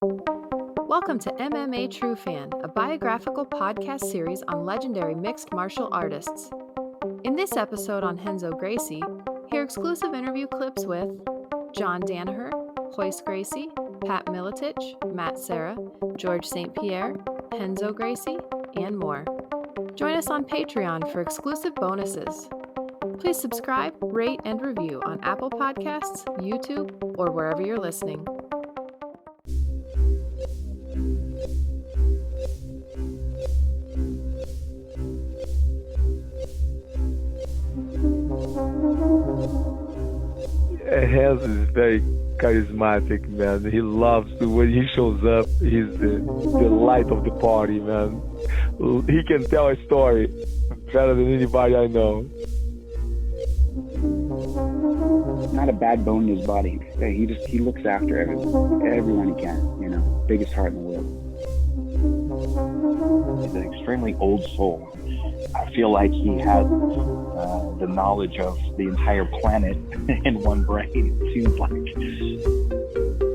Welcome to MMA True Fan, a biographical podcast series on legendary mixed martial artists. In this episode on Renzo Gracie, hear exclusive interview clips with John Danaher, Royce Gracie, Pat Miletich, Matt Serra, George St-Pierre, Renzo Gracie, and more. Join us on Patreon for exclusive bonuses. Please subscribe, rate, and review on Apple Podcasts, YouTube, or wherever you're listening. Renzo is very charismatic, man. He loves when he shows up. He's the light of the party, man. He can tell a story better than anybody I know. Not a bad bone in his body. He looks after everyone he can. You know, biggest heart in the world. He's an extremely old soul. I feel like he has the knowledge of the entire planet in one brain, it seems like.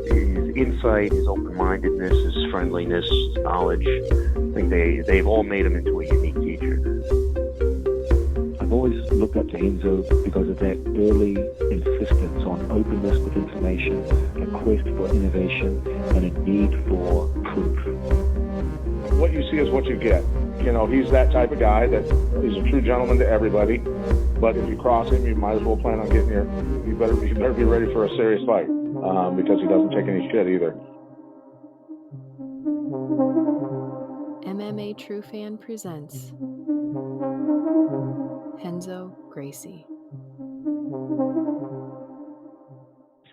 His insight, his open-mindedness, his friendliness, his knowledge, I think they've all made him into a unique teacher. I've always looked up to Renzo because of that early insistence on openness with information, a quest for innovation, and a need for proof. What you see is what you get. You know, he's that type of guy that is a true gentleman to everybody. But if you cross him, you might as well plan on getting here. You better be ready for a serious fight because he doesn't take any shit either. MMA True Fan presents Renzo Gracie.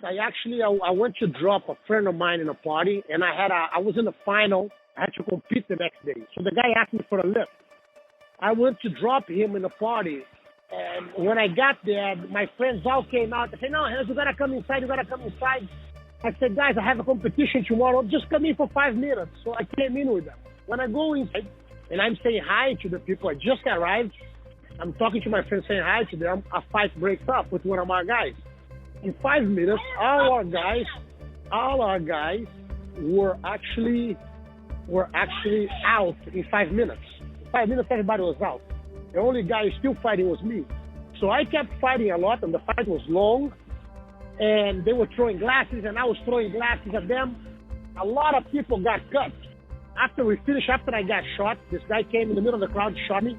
I went to drop a friend of mine in a party, and I was in the final. I had to compete the next day. So the guy asked me for a lift. I went to drop him in the party. And when I got there, my friends all came out. They said, no, you gotta come inside, I said, guys, I have a competition tomorrow. Just come in for 5 minutes. So I came in with them. When I go inside and I'm saying hi to the people I just arrived, I'm talking to my friends saying hi to them, a fight breaks up with one of our guys. In 5 minutes, all our guys were actually out in 5 minutes. 5 minutes, everybody was out. The only guy still fighting was me. So I kept fighting a lot, and the fight was long. And they were throwing glasses, and I was throwing glasses at them. A lot of people got cut. After I got shot, this guy came in the middle of the crowd, shot me.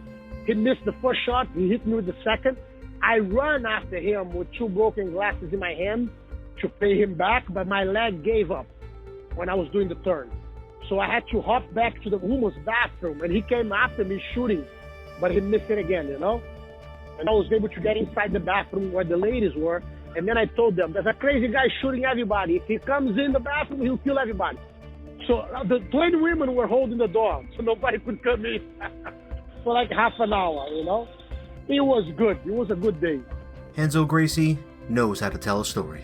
He missed the first shot. He hit me with the second. I ran after him with 2 broken glasses in my hand to pay him back, but my leg gave up when I was doing the turn. So I had to hop back to the woman's bathroom, and he came after me shooting, but he missed it again, you know? And I was able to get inside the bathroom where the ladies were, and then I told them, there's a crazy guy shooting everybody. If he comes in the bathroom, he'll kill everybody. So the 20 women were holding the door, so nobody could come in for like half an hour, you know? It was good. It was a good day. Renzo Gracie knows how to tell a story.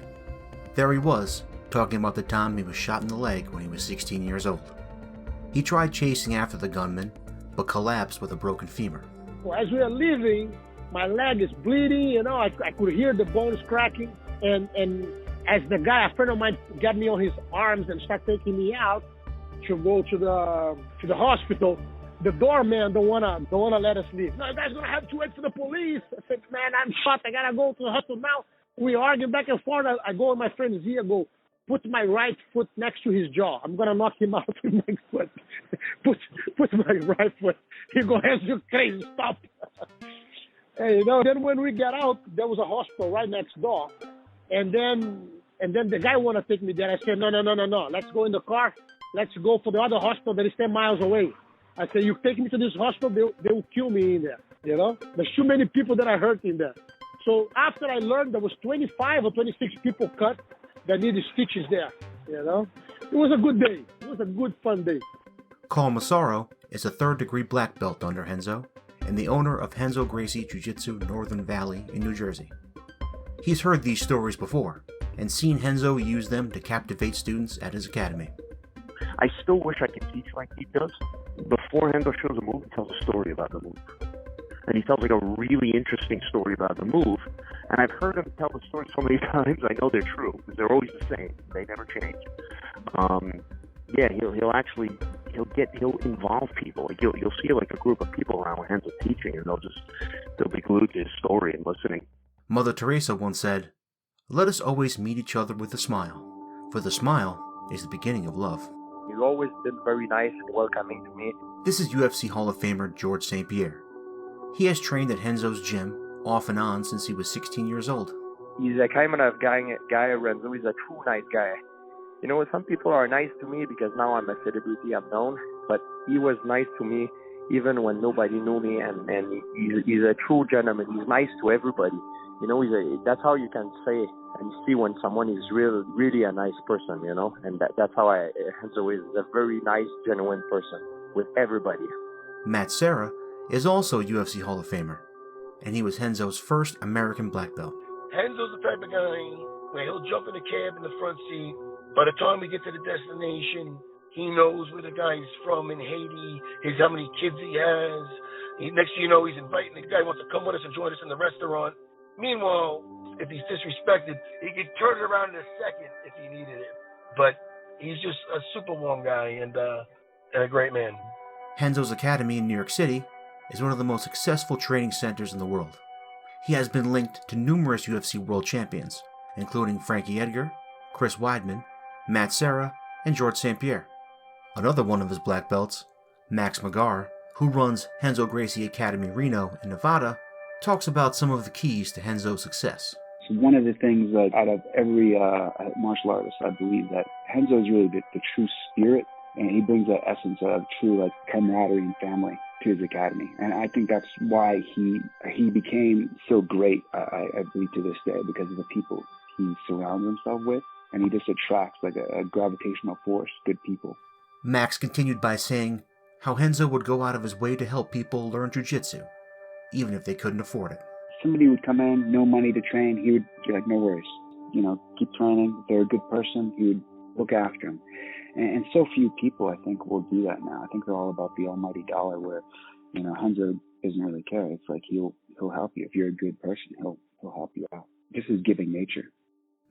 There he was, talking about the time he was shot in the leg when he was 16 years old. He tried chasing after the gunman, but collapsed with a broken femur. Well, as we were leaving, my leg is bleeding, you know, I could hear the bones cracking. And as the guy, a friend of mine, got me on his arms and started taking me out to go to the hospital, the doorman don't wanna let us leave. No, you guys gonna have to wait for the police. I said, man, I'm shot. I gotta go to the hospital now. We argue back and forth. I go on my friend's ear, go, put my right foot next to his jaw. I'm gonna knock him out with my foot. put my right foot. He goes, you're crazy, stop. And, you know, then when we got out, there was a hospital right next door. And then the guy wanna take me there. I said, no. Let's go in the car. Let's go for the other hospital that is 10 miles away. I said, you take me to this hospital, they will kill me in there, you know? There's too many people that I hurt in there. So after I learned there was 25 or 26 people cut that needed stitches there, you know? It was a good day. It was a good, fun day. Massaro is a 3rd-degree black belt under Renzo and the owner of Renzo Gracie Jiu-Jitsu Northern Valley in New Jersey. He's heard these stories before and seen Renzo use them to captivate students at his academy. I still wish I could teach like he does. Before Renzo shows a move, he tells a story about the move. And he tells like a really interesting story about the move. And I've heard him tell the story so many times, I know they're true, because they're always the same. They never change. yeah, he'll involve people. Like you'll see like a group of people around when Renzo's teaching, and they'll be glued to his story and listening. Mother Teresa once said, "Let us always meet each other with a smile, for the smile is the beginning of love." He's always been very nice and welcoming to me. This is UFC Hall of Famer George St-Pierre. He has trained at Renzo's gym off and on since he was 16 years old. He's a kind of guy, Renzo. He's a true nice guy. You know, some people are nice to me because now I'm a celebrity, I'm known, but he was nice to me even when nobody knew me, and he's a true gentleman. He's nice to everybody. You know, that's how you can say and see when someone is really a nice person, you know, and that's how Renzo is a very nice, genuine person with everybody. Matt Serra is also a UFC Hall of Famer, and he was Renzo's first American black belt. Renzo's the type of guy where he'll jump in a cab in the front seat. By the time we get to the destination, he knows where the guy's from in Haiti, how many kids he has. Next thing you know, he's inviting the guy who wants to come with us and join us in the restaurant. Meanwhile, if he's disrespected, he could turn it around in a second if he needed it. But he's just a super warm guy and a great man. Renzo's Academy in New York City is one of the most successful training centers in the world. He has been linked to numerous UFC world champions, including Frankie Edgar, Chris Weidman, Matt Serra, and George St-Pierre. Another one of his black belts, Max McGarr, who runs Renzo Gracie Academy Reno in Nevada, talks about some of the keys to Renzo's success. So one of the things that out of every martial artist, I believe that Renzo is really the true spirit, and he brings that essence of true like camaraderie and family to his academy. And I think that's why he became so great, I believe, to this day, because of the people he surrounds himself with, and he just attracts like a gravitational force, good people. Max continued by saying how Renzo would go out of his way to help people learn jiu-jitsu, even if they couldn't afford it. Somebody would come in, no money to train, he would be like, no worries, you know, keep training. If they're a good person, he would look after them. And so few people, I think, will do that now. I think they're all about the almighty dollar, where, you know, Renzo doesn't really care. It's like he'll help you. If you're a good person, he'll help you out. Just his giving nature.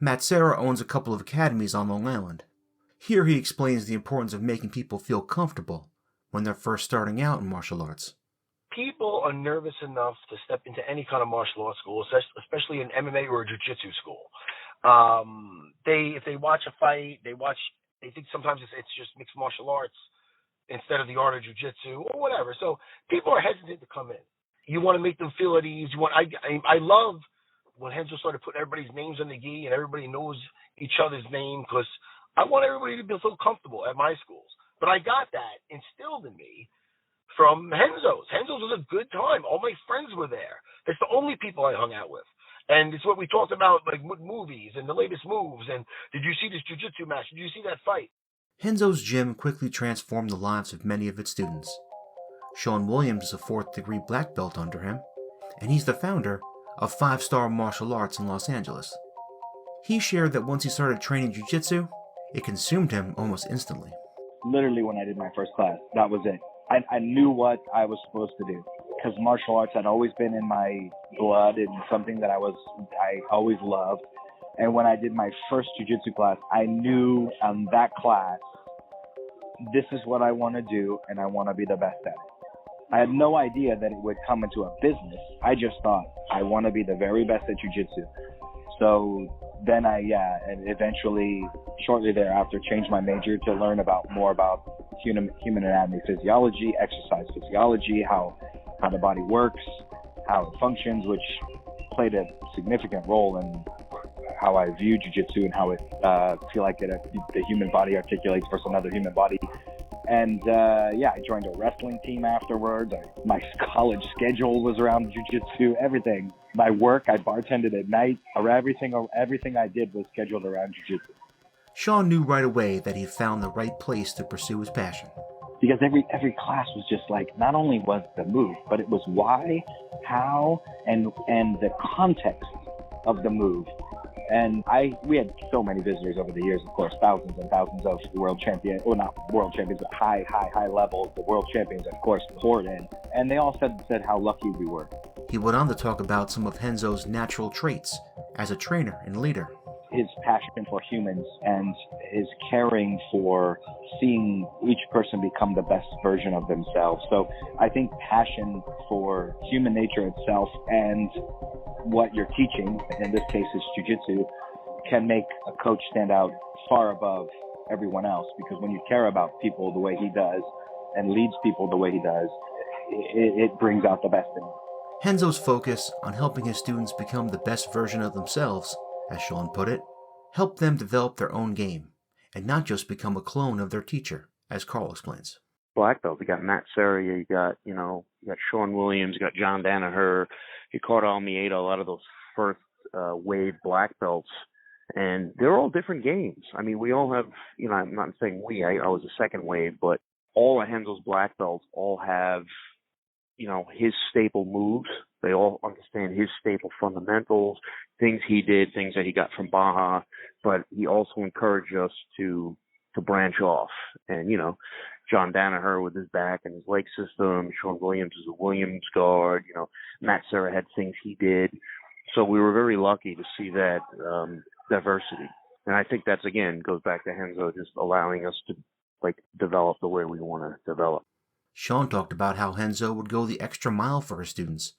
Matt Serra owns a couple of academies on Long Island. Here he explains the importance of making people feel comfortable when they're first starting out in martial arts. People are nervous enough to step into any kind of martial arts school, especially an MMA or a jiu-jitsu school. If they watch a fight, they think sometimes it's just mixed martial arts instead of the art of jiu-jitsu or whatever. So people are hesitant to come in. You want to make them feel at ease. I love when Renzo started putting everybody's names on the gi and everybody knows each other's name, because I want everybody to feel comfortable at my schools. But I got that instilled in me from Renzo's. Renzo's was a good time. All my friends were there. It's the only people I hung out with. And it's what we talked about, like movies and the latest moves. And did you see this jiu-jitsu match? Did you see that fight? Renzo's gym quickly transformed the lives of many of its students. Shawn Williams is a 4th degree black belt under him, and he's the founder of 5 Star Martial Arts in Los Angeles. He shared that once he started training jiu-jitsu, it consumed him almost instantly. Literally when I did my first class, that was it. I knew what I was supposed to do, because martial arts had always been in my blood and something that I always loved. And when I did my first jiu-jitsu class, I knew on that class, this is what I want to do, and I want to be the best at it. I had no idea that it would come into a business. I just thought, I want to be the very best at jiu-jitsu. So then and eventually, shortly thereafter, changed my major to learn more about human anatomy, physiology, exercise physiology, how the body works, how it functions, which played a significant role in how I view jiu-jitsu and how it feel like the human body articulates versus another human body. And I joined a wrestling team afterwards. My college schedule was around jiu-jitsu, everything. My work, I bartended at night. Everything I did was scheduled around jiu-jitsu. Shawn knew right away that he'd found the right place to pursue his passion. Because every class was just like, not only was the move, but it was why, how, and the context of the move. And we had so many visitors over the years, of course, thousands and thousands of world champions, well, not world champions, but high level, the world champions, of course, poured in. And they all said how lucky we were. He went on to talk about some of Renzo's natural traits as a trainer and leader. his passion for humans and his caring for seeing each person become the best version of themselves. So I think passion for human nature itself and what you're teaching, in this case is jiu-jitsu, can make a coach stand out far above everyone else, because when you care about people the way he does and leads people the way he does, it brings out the best in them. Renzo's focus on helping his students become the best version of themselves, as Shawn put it, helped them develop their own game and not just become a clone of their teacher, as Carl explains. Black belt, you got Matt Serra, you got Shawn Williams, you got John Danaher, Ricardo, a lot of those first wave black belts. And they're all different games. I mean, we all have, I'm not saying I was a second wave, but all of Renzo's black belts all have, his staple moves. They all understand his staple fundamentals, things he did, things that he got from Baja, but he also encouraged us to branch off. And, John Danaher with his back and his leg system, Shawn Williams is a Williams guard, Matt Serra had things he did. So we were very lucky to see that diversity. And I think that's, again, goes back to Renzo just allowing us to develop the way we want to develop. Shawn talked about how Renzo would go the extra mile for his students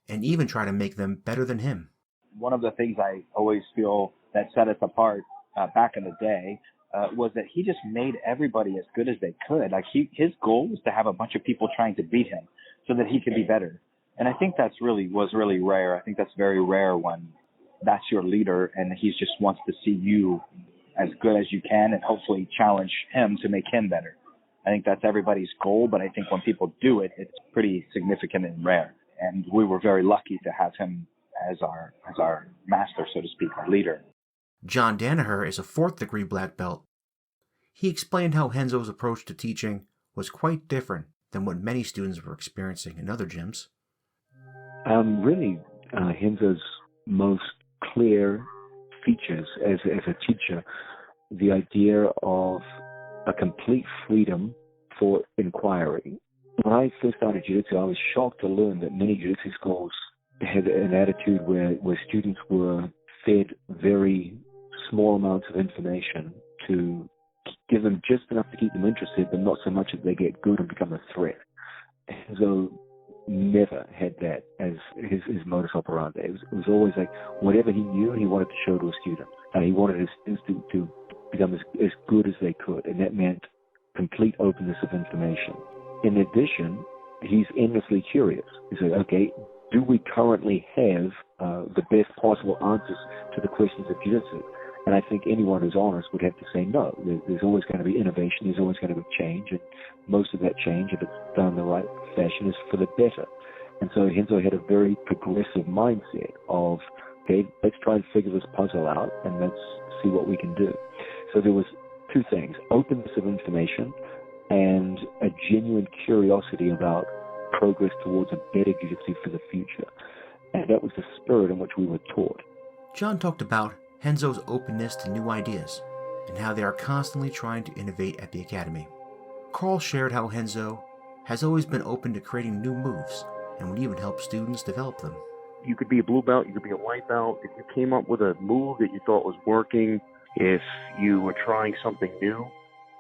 and even try to make them better than him. One of the things I always feel that set us apart back in the day was that he just made everybody as good as they could. His goal was to have a bunch of people trying to beat him so that he could be better. And I think was really rare. I think that's very rare when that's your leader and he just wants to see you as good as you can and hopefully challenge him to make him better. I think that's everybody's goal, but I think when people do it, it's pretty significant and rare. And we were very lucky to have him as our master, so to speak, our leader. John Danaher is a 4th degree black belt. He explained how Renzo's approach to teaching was quite different than what many students were experiencing in other gyms. Really, Renzo's most clear features as a teacher, the idea of a complete freedom for inquiry. When I first started jiu-jitsu, I was shocked to learn that many jiu-jitsu schools had an attitude where students were fed very small amounts of information to give them just enough to keep them interested, but not so much that they get good and become a threat. Renzo never had that as his modus operandi. It was always like whatever he knew, he wanted to show to his students. He wanted his students to become as good as they could, and that meant complete openness of information. In addition, he's endlessly curious. He said, okay, do we currently have the best possible answers to the questions of jiu-jitsu? And I think anyone who's honest would have to say no. There's always going to be innovation. There's always going to be change. And most of that change, if it's done in the right fashion, is for the better. And so Renzo had a very progressive mindset of, okay, let's try and figure this puzzle out and let's see what we can do. So there was two things, openness of information and a genuine curiosity about progress towards a better jiu-jitsu for the future. And that was the spirit in which we were taught. John talked about Renzo's openness to new ideas and how they are constantly trying to innovate at the academy. Carl shared how Renzo has always been open to creating new moves and would even help students develop them. You could be a blue belt, you could be a white belt. If you came up with a move that you thought was working, if you were trying something new,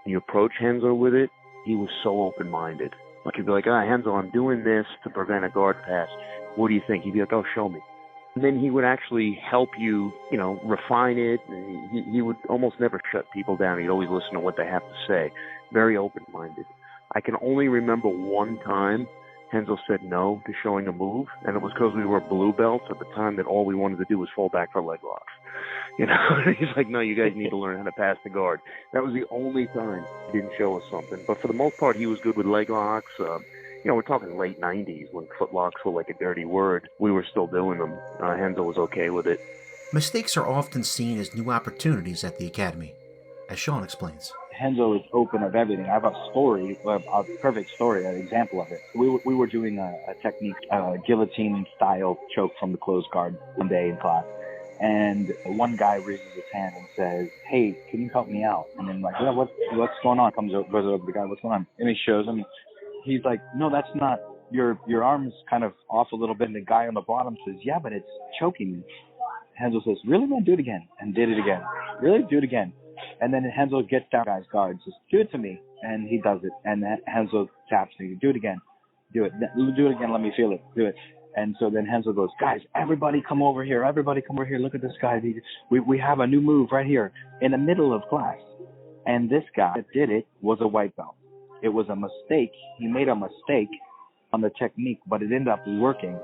and you approach Renzo with it, he was so open-minded. Like you'd be like, Renzo, I'm doing this to prevent a guard pass. What do you think? He'd be like, oh, show me. And then he would actually help you, refine it. He would almost never shut people down. He'd always listen to what they have to say. Very open-minded. I can only remember one time Renzo said no to showing a move, and it was because we were blue belts at the time that all we wanted to do was fall back for leg locks. He's like, no, you guys need to learn how to pass the guard. That was the only time he didn't show us something. But for the most part, he was good with leg locks. We're talking late 90s when footlocks were like a dirty word. We were still doing them. Renzo was okay with it. Mistakes are often seen as new opportunities at the academy, as Shawn explains. Renzo is open of everything. I have a story, a perfect story, an example of it. We were doing a technique, guillotine-style choke from the closed guard one day in class. And one guy raises his hand and says, hey, can you help me out? And then like, yeah, what's going on? Goes over to the guy, what's going on? And he shows him. He's like, no, that's not, your arm's kind of off a little bit. And the guy on the bottom says, yeah, but it's choking me. Renzo says, "Really, man? Do it again," and did it again. Really, do it again. And then Renzo gets down, guy's guard, says, "Do it to me," and he does it. And then Renzo taps me, "Do it again, do it again. Let me feel it. Do it." And so then Renzo goes, "Guys, everybody come over here. Everybody come over here. Look at this guy. We have a new move right here in the middle of class." And this guy that did it was a white belt. It was a mistake. He made a mistake on the technique, but it ended up working.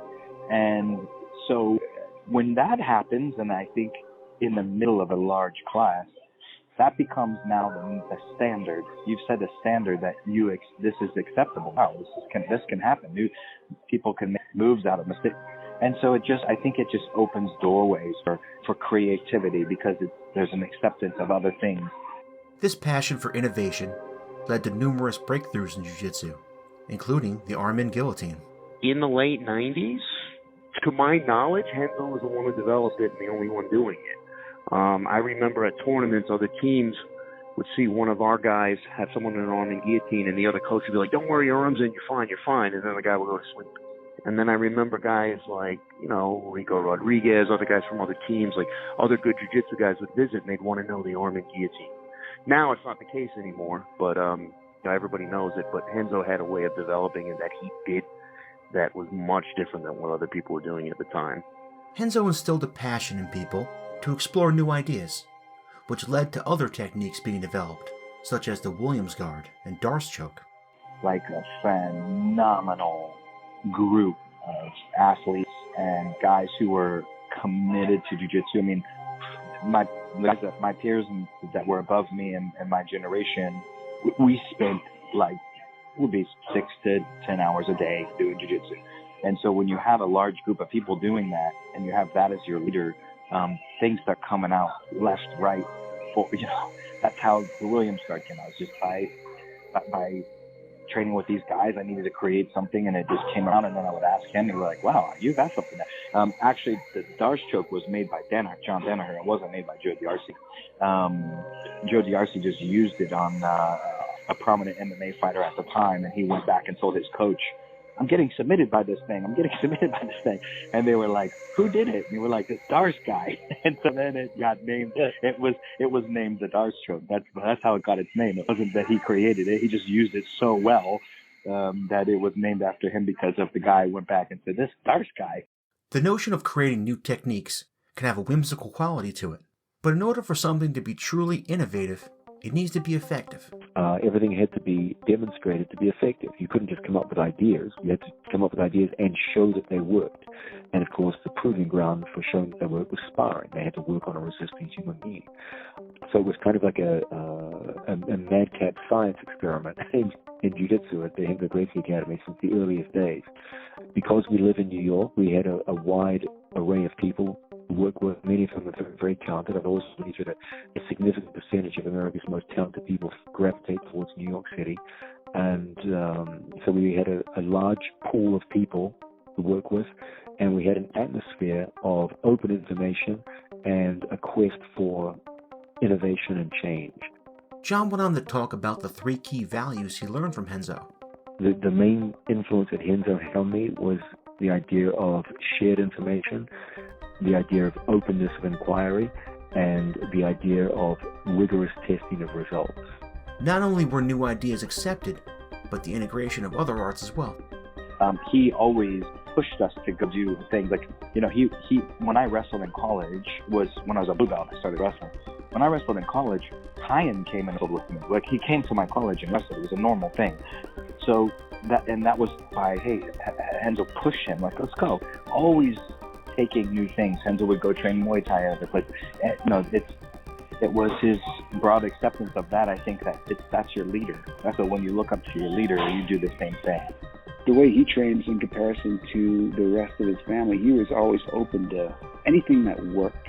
And so when that happens, and I think in the middle of a large class, that becomes now the standard. You've set a standard that this is acceptable. Wow, this can happen. People can make moves out of mistakes. And so I think it just opens doorways for creativity because there's an acceptance of other things. This passion for innovation led to numerous breakthroughs in jiu-jitsu, including the arm-in guillotine. In the late 90s, to my knowledge, Renzo was the one who developed it and the only one doing it. I remember at tournaments, other teams would see one of our guys have someone in an arm-in guillotine, and the other coach would be like, "Don't worry, your arm's in, you're fine," and then the guy would go to sleep. And then I remember guys like, Rico Rodriguez, other guys from other teams, like other good jiu-jitsu guys would visit, and they'd want to know the arm-in guillotine. Now it's not the case anymore, but everybody knows it. But Renzo had a way of developing it that he did that was much different than what other people were doing at the time. Renzo instilled a passion in people to explore new ideas, which led to other techniques being developed, such as the Williams guard and Darce choke. Like a phenomenal group of athletes and guys who were committed to jiu-jitsu. I mean, my peers that were above me and my generation, we spent would be 6 to 10 hours a day doing jiu-jitsu. And so when you have a large group of people doing that and you have that as your leader, things start coming out left, right. That's how the Williams guard came out. It's just by training with these guys, I needed to create something, and it just came out. And then I would ask him, and he was like, "Wow, you got something there." Actually, the Darce choke was made by John Danaher. It wasn't made by Joe D'Arcy. Joe D'Arcy just used it on a prominent MMA fighter at the time, and he went back and told his coach, "I'm getting submitted by this thing. And they were like, "Who did it?" And we were like, "This Darce guy." And so then it got named. It was named the Darce choke. That's how it got its name. It wasn't that he created it. He just used it so well that it was named after him because of the guy who went back and said, "This Darce guy." The notion of creating new techniques can have a whimsical quality to it. But in order for something to be truly innovative, it needs to be effective. Everything had to be demonstrated to be effective. You couldn't just come up with ideas. You had to come up with ideas and show that they worked. And of course, the proving ground for showing that they worked was sparring. They had to work on a resisting human being. So it was kind of like a madcap science experiment in jiu-jitsu at the Renzo Gracie Academy since the earliest days. Because we live in New York, we had a wide array of people work with. Many of them are very, very talented. I've always believed that a significant percentage of America's most talented people gravitate towards New York City. And so we had a large pool of people to work with, and we had an atmosphere of open information and a quest for innovation and change. John went on to talk about the 3 key values he learned from Renzo. The main influence that Renzo had on me was the idea of shared information, the idea of openness of inquiry, and the idea of rigorous testing of results. Not only were new ideas accepted, but the integration of other arts as well. He always pushed us to go do things like, he when I wrestled in college was when I was a blue belt. I started wrestling. When I wrestled in college, Ryan came and wrestled with me. Like, he came to my college and wrestled. It was a normal thing. So that was by, hey, Renzo pushed him, like, let's go. Always taking new things. Renzo would go train Muay Thai at the place. It was his broad acceptance of that. I think that's your leader. That's what, when you look up to your leader, you do the same thing. The way he trains in comparison to the rest of his family, he was always open to anything that worked,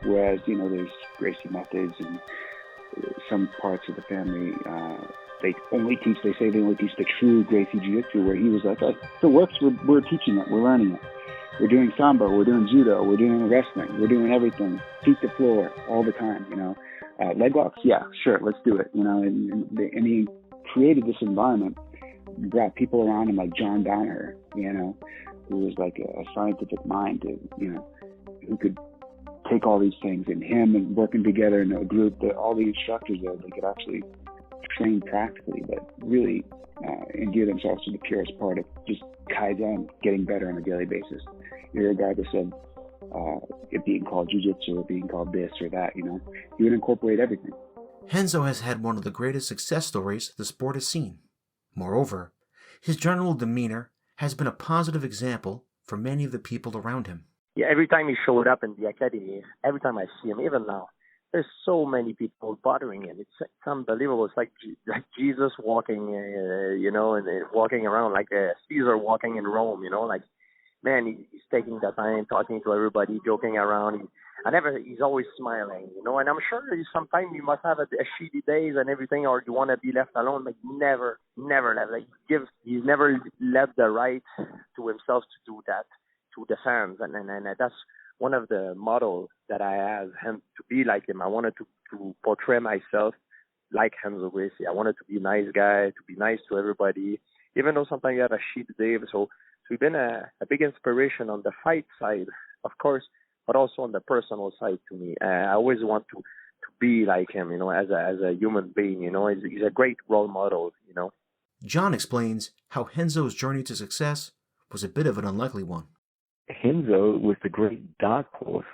whereas, there's Gracie methods and some parts of the family, they only teach the true Gracie Jiu-Jitsu, where he was like, if it works, we're teaching it, we're learning it. We're doing Sambo, we're doing Judo, we're doing wrestling, we're doing everything, feet to floor all the time, leg locks, yeah, sure, let's do it, and he created this environment, brought people around him like John Danaher, who was like a scientific mind, who could take all these things, and him and working together in a group, that all the instructors there, they could actually train practically, but really endear themselves to the purest part of just Kaizen, getting better on a daily basis, regardless of it being called jiu-jitsu or being called this or that, you know. He would incorporate everything. Renzo has had one of the greatest success stories the sport has seen. Moreover, his general demeanor has been a positive example for many of the people around him. Yeah, every time he showed up in the academy, every time I see him, even now, there's so many people bothering him. It's unbelievable. It's like Jesus walking, and walking around like Caesar walking in Rome, like, man, he's taking the time, talking to everybody, joking around. He's always smiling, and I'm sure sometimes you must have a shitty days and everything, or you want to be left alone, but never left. Like, he's never left the right to himself to do that to the fans, and that's one of the models that I have him to be like him. I wanted to portray myself like Renzo Gracie. I wanted to be a nice guy, to be nice to everybody, even though sometimes you have a shit day. So he's been a big inspiration on the fight side, of course, but also on the personal side to me. I always want to be like him, as a human being. He's a great role model. John explains how Renzo's journey to success was a bit of an unlikely one. Renzo was the great dark horse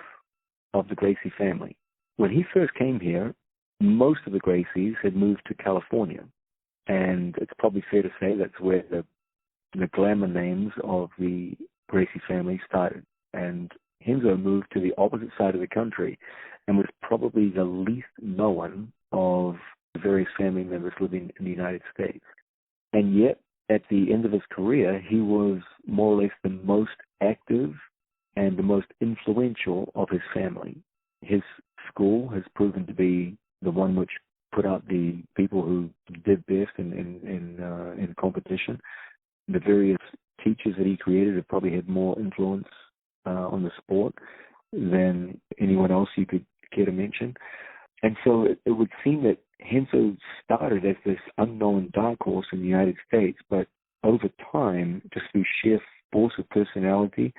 of the Gracie family. When he first came here, most of the Gracies had moved to California, and it's probably fair to say that's where the glamour names of the Gracie family started. And Renzo moved to the opposite side of the country and was probably the least known of the various family members living in the United States. And yet, at the end of his career, he was more or less the most active and the most influential of his family. His school has proven to be the one which put out the people who did best in competition. The various teachers that he created have probably had more influence on the sport than anyone else you could care to mention. And so it would seem that Renzo started as this unknown dark horse in the United States, but over time, just through sheer force of personality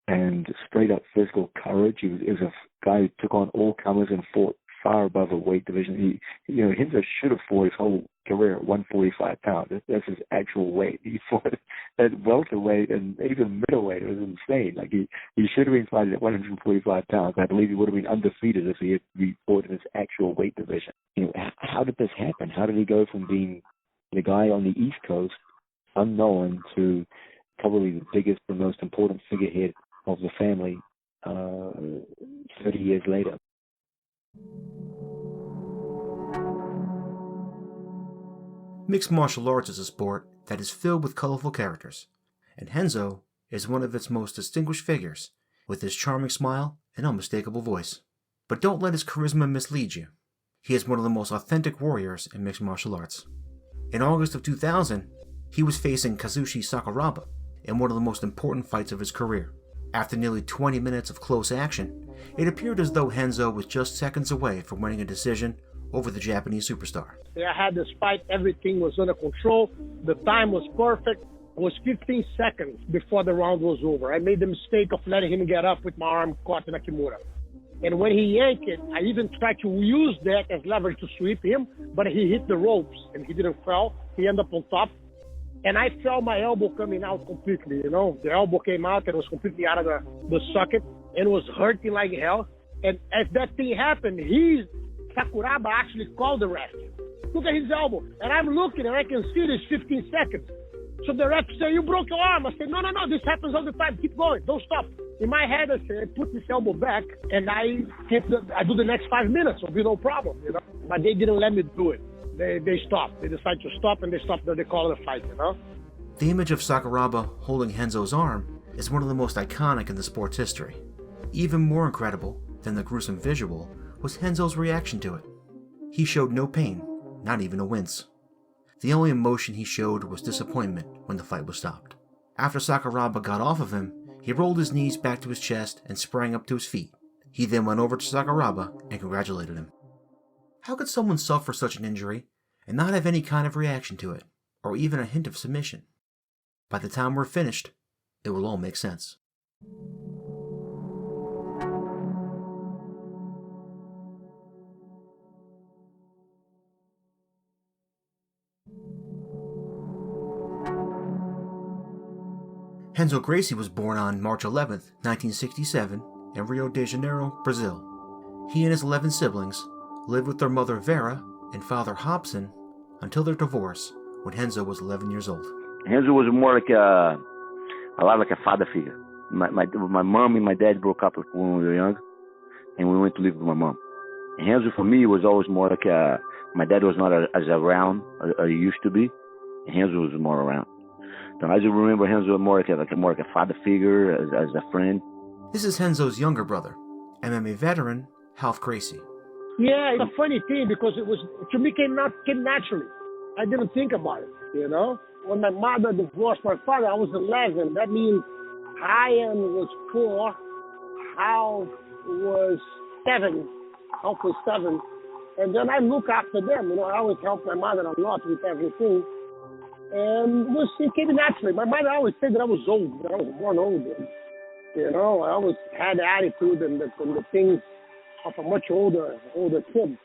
and straight-up physical courage, he was a guy who took on all comers and fought far above a weight division. Renzo should have fought his whole career at 145 pounds. That's his actual weight. He fought at welterweight and even middleweight. It was insane. Like he should have been fighting at 145 pounds. I believe he would have been undefeated if he had fought in his actual weight division. How did this happen? How did he go from being the guy on the East Coast, unknown, to probably the biggest and most important figurehead of the family 30 years later? Mixed martial arts is a sport that is filled with colorful characters, and Renzo is one of its most distinguished figures, with his charming smile and unmistakable voice. But don't let his charisma mislead you. He is one of the most authentic warriors in mixed martial arts. In August of 2000, he was facing Kazushi Sakuraba in one of the most important fights of his career. After nearly 20 minutes of close action, it appeared as though Renzo was just seconds away from winning a decision over the Japanese superstar. I had this fight, everything was under control, the time was perfect. It was 15 seconds before the round was over. I made the mistake of letting him get up with my arm caught in a kimura. And when he yanked it, I even tried to use that as leverage to sweep him, but he hit the ropes and he didn't fall. He ended up on top. And I felt my elbow coming out completely, The elbow came out and it was completely out of the socket and was hurting like hell. And as that thing happened, Sakuraba actually called the ref. Look at his elbow. And I'm looking and I can see this 15 seconds. So the ref said, you broke your arm. I said, no, this happens all the time. Keep going. Don't stop. In my head, I said, I put this elbow back and I do the next 5 minutes. It'll be no problem, But they didn't let me do it. They stopped. They decided to stop and they stopped. They call it a fight, The image of Sakuraba holding Renzo's arm is one of the most iconic in the sport's history. Even more incredible than the gruesome visual was Renzo's reaction to it. He showed no pain, not even a wince. The only emotion he showed was disappointment when the fight was stopped. After Sakuraba got off of him, he rolled his knees back to his chest and sprang up to his feet. He then went over to Sakuraba and congratulated him. How could someone suffer such an injury and not have any kind of reaction to it, or even a hint of submission? By the time we're finished, it will all make sense. Renzo Gracie was born on March 11, 1967, in Rio de Janeiro, Brazil. He and his 11 siblings lived with their mother Vera and father Hobson until their divorce when Renzo was 11 years old. Renzo was more like a lot like a father figure. My mom and my dad broke up when we were young, and we went to live with my mom. And Renzo for me was always more like my dad was not as around as he used to be, and Renzo was more around. So I just remember Renzo more like a father figure, as a friend. This is Renzo's younger brother, MMA veteran Ralph Gracie. Yeah, it's a funny thing because to me came naturally. I didn't think about it, you know. When my mother divorced my father, I was 11. That means Ryan was 4, Ralph was 7. Ralph was 7. And then I look after them. You know, I always help my mother a lot with everything. And it came naturally. My mother always said that I was old, that I was born old. And, you know, I always had the attitude and the things of a much older kid.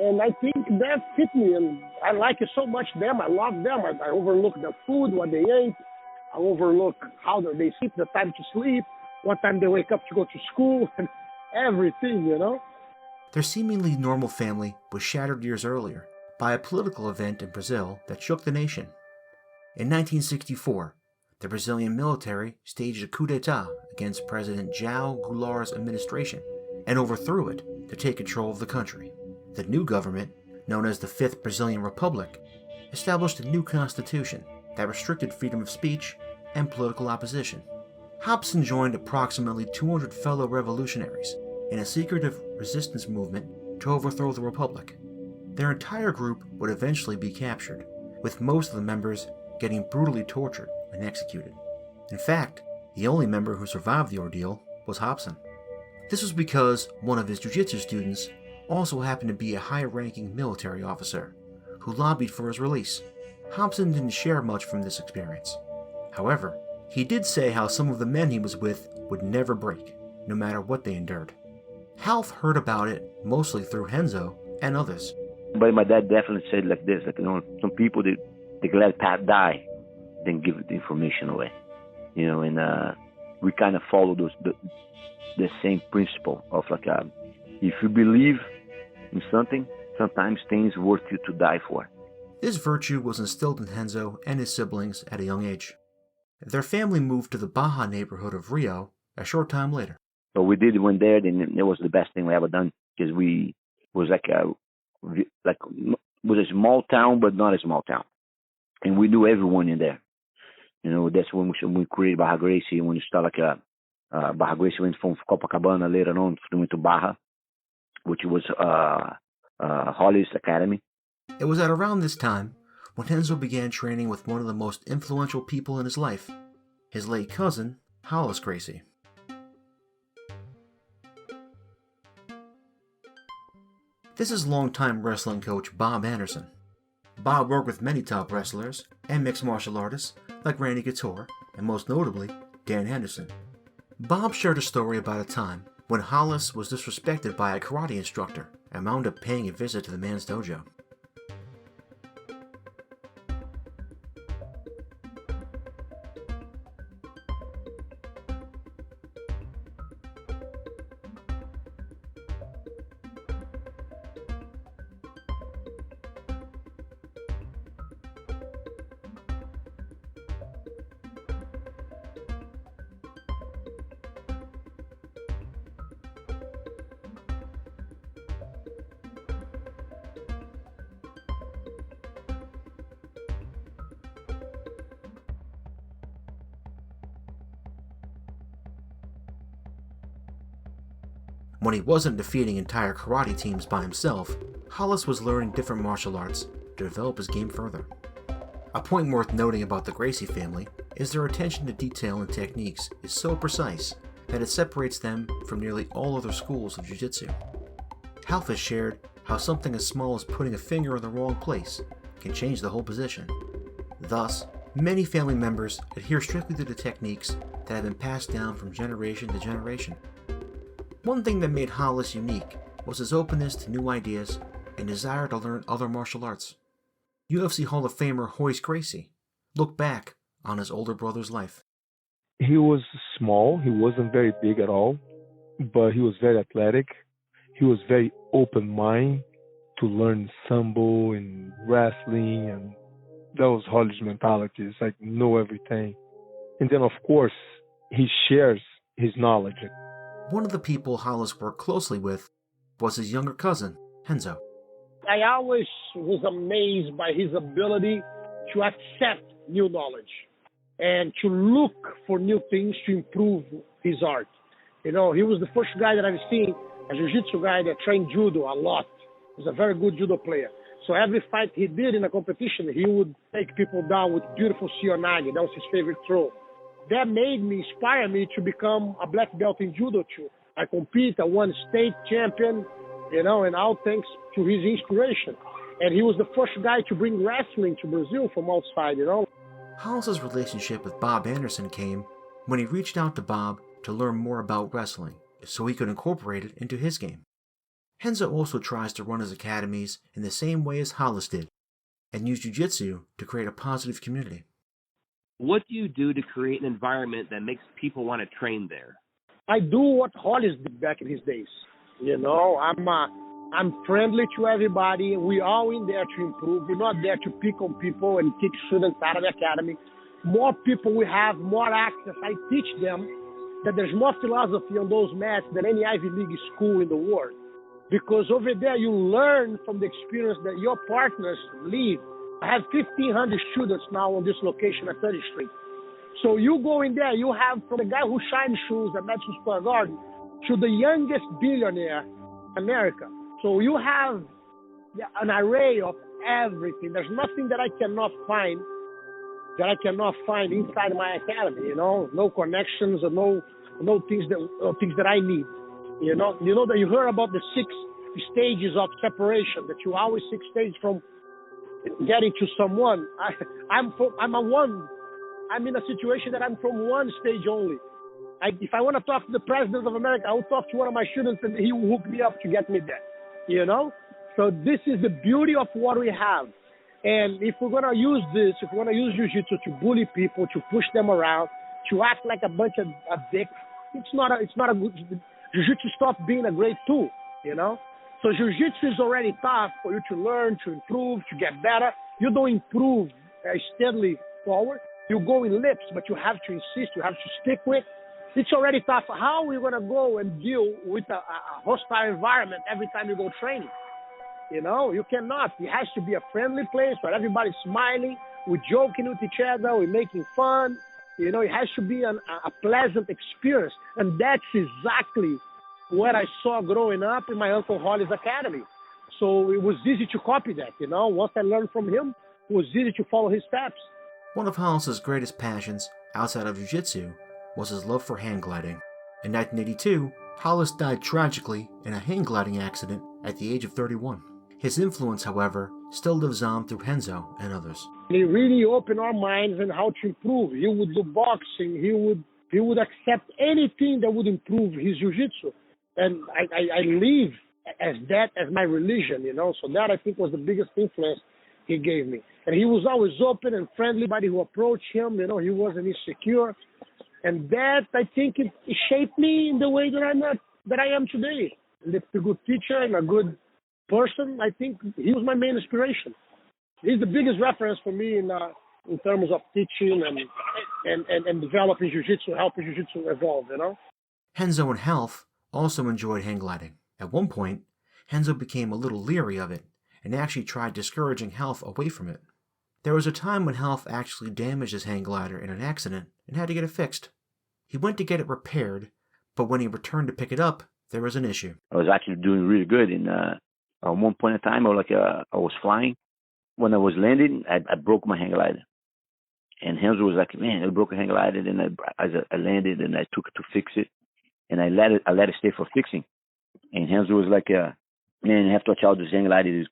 And I think that fit me, and I like it so much them. I love them. I overlook the food, what they ate. I overlook how they sleep, the time to sleep, what time they wake up to go to school, and everything, you know. Their seemingly normal family was shattered years earlier by a political event in Brazil that shook the nation. In 1964, the Brazilian military staged a coup d'etat against President João Goulart's administration and overthrew it to take control of the country. The new government, known as the Fifth Brazilian Republic, established a new constitution that restricted freedom of speech and political opposition. Hobson joined approximately 200 fellow revolutionaries in a secretive resistance movement to overthrow the republic. Their entire group would eventually be captured, with most of the members getting brutally tortured and executed. In fact, the only member who survived the ordeal was Hobson. This was because one of his jiu-jitsu students also happened to be a high-ranking military officer who lobbied for his release. Hobson didn't share much from this experience. However, he did say how some of the men he was with would never break, no matter what they endured. Ralph heard about it mostly through Renzo and others. But my dad definitely said like this, like, you know, some people, they let Pat die, then give the information away. You know, and we kind of follow the same principle of like, if you believe in something, sometimes things worth you to die for. This virtue was instilled in Renzo and his siblings at a young age. Their family moved to the Baja neighborhood of Rio a short time later. So we did went there, and it was the best thing we ever done, because we was was a small town, but not a small town, and we knew everyone in there. You know, that's when we created Bas Gracie. When we started Bas Gracie went from Copacabana, later on went to Baja, which was Holly's Academy. It was at around this time when Renzo began training with one of the most influential people in his life, his late cousin, Royce Gracie. This is longtime wrestling coach Bob Anderson. Bob worked with many top wrestlers and mixed martial artists like Randy Couture and most notably Dan Henderson. Bob shared a story about a time when Hollis was disrespected by a karate instructor and wound up paying a visit to the man's dojo. When he wasn't defeating entire karate teams by himself, Hollis was learning different martial arts to develop his game further. A point worth noting about the Gracie family is their attention to detail and techniques is so precise that it separates them from nearly all other schools of jiu-jitsu. Ralph has shared how something as small as putting a finger in the wrong place can change the whole position. Thus, many family members adhere strictly to the techniques that have been passed down from generation to generation. One thing that made Hollis unique was his openness to new ideas and desire to learn other martial arts. UFC Hall of Famer Royce Gracie looked back on his older brother's life. He was small. He wasn't very big at all, but he was very athletic. He was very open-minded to learn sambo and wrestling, and that was Hollis' mentality. It's like know everything. And then, of course, he shares his knowledge. One of the people Hollis worked closely with was his younger cousin, Renzo. I always was amazed by his ability to accept new knowledge and to look for new things to improve his art. You know, he was the first guy that I've seen, a jiu-jitsu guy that trained judo a lot. He was a very good judo player. So every fight he did in a competition, he would take people down with beautiful Sionagi. That was his favorite throw. That inspired me to become a black belt in judo too. I compete, I won state champion, you know, and all thanks to his inspiration. And he was the first guy to bring wrestling to Brazil from outside, you know. Hollis's relationship with Bob Anderson came when he reached out to Bob to learn more about wrestling so he could incorporate it into his game. Renzo also tries to run his academies in the same way as Hollis did and use jiu-jitsu to create a positive community. What do you do to create an environment that makes people want to train there? I do what Hollis did back in his days. You know, I'm friendly to everybody. We're all in there to improve. We're not there to pick on people and kick students out of the academy. More people we have, more access. I teach them that there's more philosophy on those mats than any Ivy League school in the world. Because over there you learn from the experience that your partners live. I have 1,500 students now on this location at 30th Street. So you go in there, you have from the guy who shines shoes at Madison Square Garden to the youngest billionaire in America. So you have an array of everything. There's nothing that I cannot find inside my academy. You know, no connections or no things that I need. You know that you heard about the 6 stages of separation. That you always 6 stages from getting to someone. I'm in a situation that I'm from one stage only. If I want to talk to the President of America, I will talk to one of my students and he will hook me up to get me there. You know? So this is the beauty of what we have. And if we're going to use this, if we're going to use jiu-jitsu to bully people, to push them around, to act like a bunch of dicks, it's not a good... Jiu-jitsu stopped being a great tool, you know? So jiu-jitsu is already tough for you to learn, to improve, to get better. You don't improve steadily forward. You go in lips, but you have to insist, you have to stick with. It's already tough. How are we going to go and deal with a hostile environment every time you go training? You know, you cannot. It has to be a friendly place where everybody's smiling, we're joking with each other, we're making fun. You know, it has to be a pleasant experience. And that's exactly what I saw growing up in my Uncle Hollis Academy. So it was easy to copy that, you know. Once I learned from him, it was easy to follow his steps. One of Hollis's greatest passions outside of jiu-jitsu was his love for hang gliding. In 1982, Hollis died tragically in a hang gliding accident at the age of 31. His influence, however, still lives on through Renzo and others. He really opened our minds on how to improve. He would do boxing. He would accept anything that would improve his jiu-jitsu. And I live as that as my religion, you know. So that, I think, was the biggest influence he gave me. And he was always open and friendly. Everybody who approached him, you know, he wasn't insecure. And that, I think, it shaped me in the way that I am today. And it's a good teacher and a good person. I think he was my main inspiration. He's the biggest reference for me in terms of teaching and developing jiu-jitsu, helping jiu-jitsu evolve, you know. Renzo and Health also enjoyed hang gliding. At one point, Renzo became a little leery of it and actually tried discouraging Health away from it. There was a time when Health actually damaged his hang glider in an accident and had to get it fixed. He went to get it repaired, but when he returned to pick it up, there was an issue. I was actually doing really good. At one point in time, I was flying. When I was landing, I broke my hang glider. And Renzo was like, man, I broke a hang glider. And I landed and I took it to fix it. And I let it stay for fixing. And Renzo was like, man, you have to watch out this hang glider. You're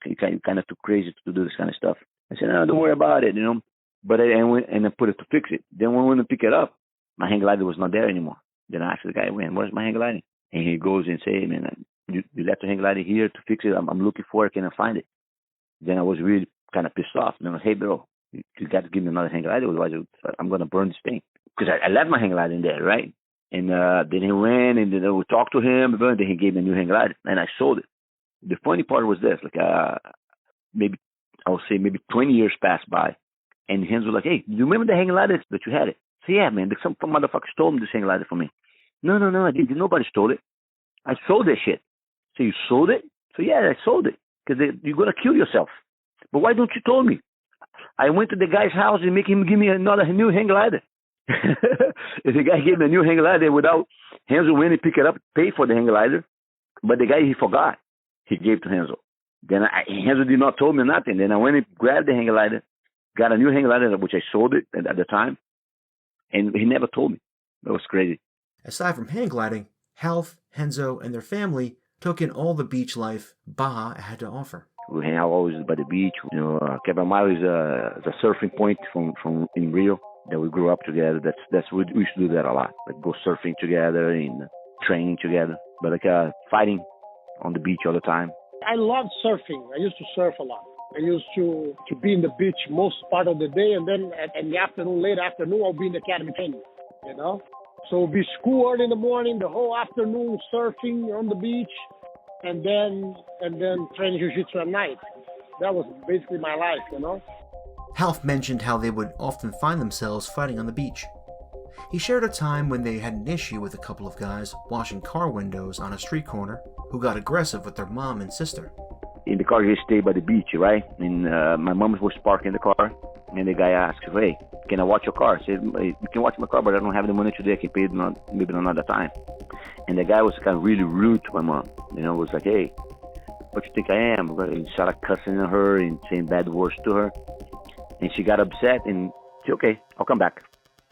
kind of too crazy to do this kind of stuff. I said, no, don't worry about it, you know. But I went and I put it to fix it. Then when I went to pick it up, my hang glider was not there anymore. Then I asked the guy, man, where's my hang glider? And he goes and say, hey, man, you left the hang glider here to fix it. I'm looking for it. Can I find it? Then I was really kind of pissed off. And I was, hey, bro, You got to give me another hang glider, otherwise I'm going to burn this thing. Because I left my hang glider in there, right? And then he ran, and then we talked to him, and then he gave me a new hang glider, and I sold it. The funny part was this, like maybe 20 years passed by, and Hans was like, "Hey, do you remember the hang glider that you had it?" I said, "Yeah, man, some motherfucker stole this hang glider from me." No, I didn't. Nobody stole it. I sold that shit. So you sold it? So yeah, I sold it. Because you're going to kill yourself. But why don't you tell me? I went to the guy's house and make him give me another new hang glider. The guy gave me a new hang glider without Hansel went and pick it up, pay for the hang glider. But the guy, he forgot. He gave to Hansel. Then Hansel did not tell me nothing. Then I went and grabbed the hang glider, got a new hang glider, which I sold it at the time. And he never told me. That was crazy. Aside from hang gliding, Half, Renzo, and their family took in all the beach life Baja had to offer. We hang out always by the beach. Quebra-Mar is a surfing point from in Rio that we grew up together. We used to do that a lot. Like go surfing together and training together. But fighting on the beach all the time. I love surfing. I used to surf a lot. I used to be in the beach most part of the day, and then in the afternoon, late afternoon, I'll be in the academy training, So it'll be school early in the morning, the whole afternoon surfing on the beach, and then training jiu-jitsu at night. That was basically my life, Half mentioned how they would often find themselves fighting on the beach. He shared a time when they had an issue with a couple of guys washing car windows on a street corner who got aggressive with their mom and sister. In the car, you stay by the beach, right? And my mom was parking the car, and the guy asked, "Hey, can I watch your car?" I said, "You can watch my car, but I don't have the money today. I can pay it maybe another time." And the guy was kind of really rude to my mom. Was like, "Hey, what you think I am?" He started cussing at her and saying bad words to her. And she got upset and said, "Okay, I'll come back."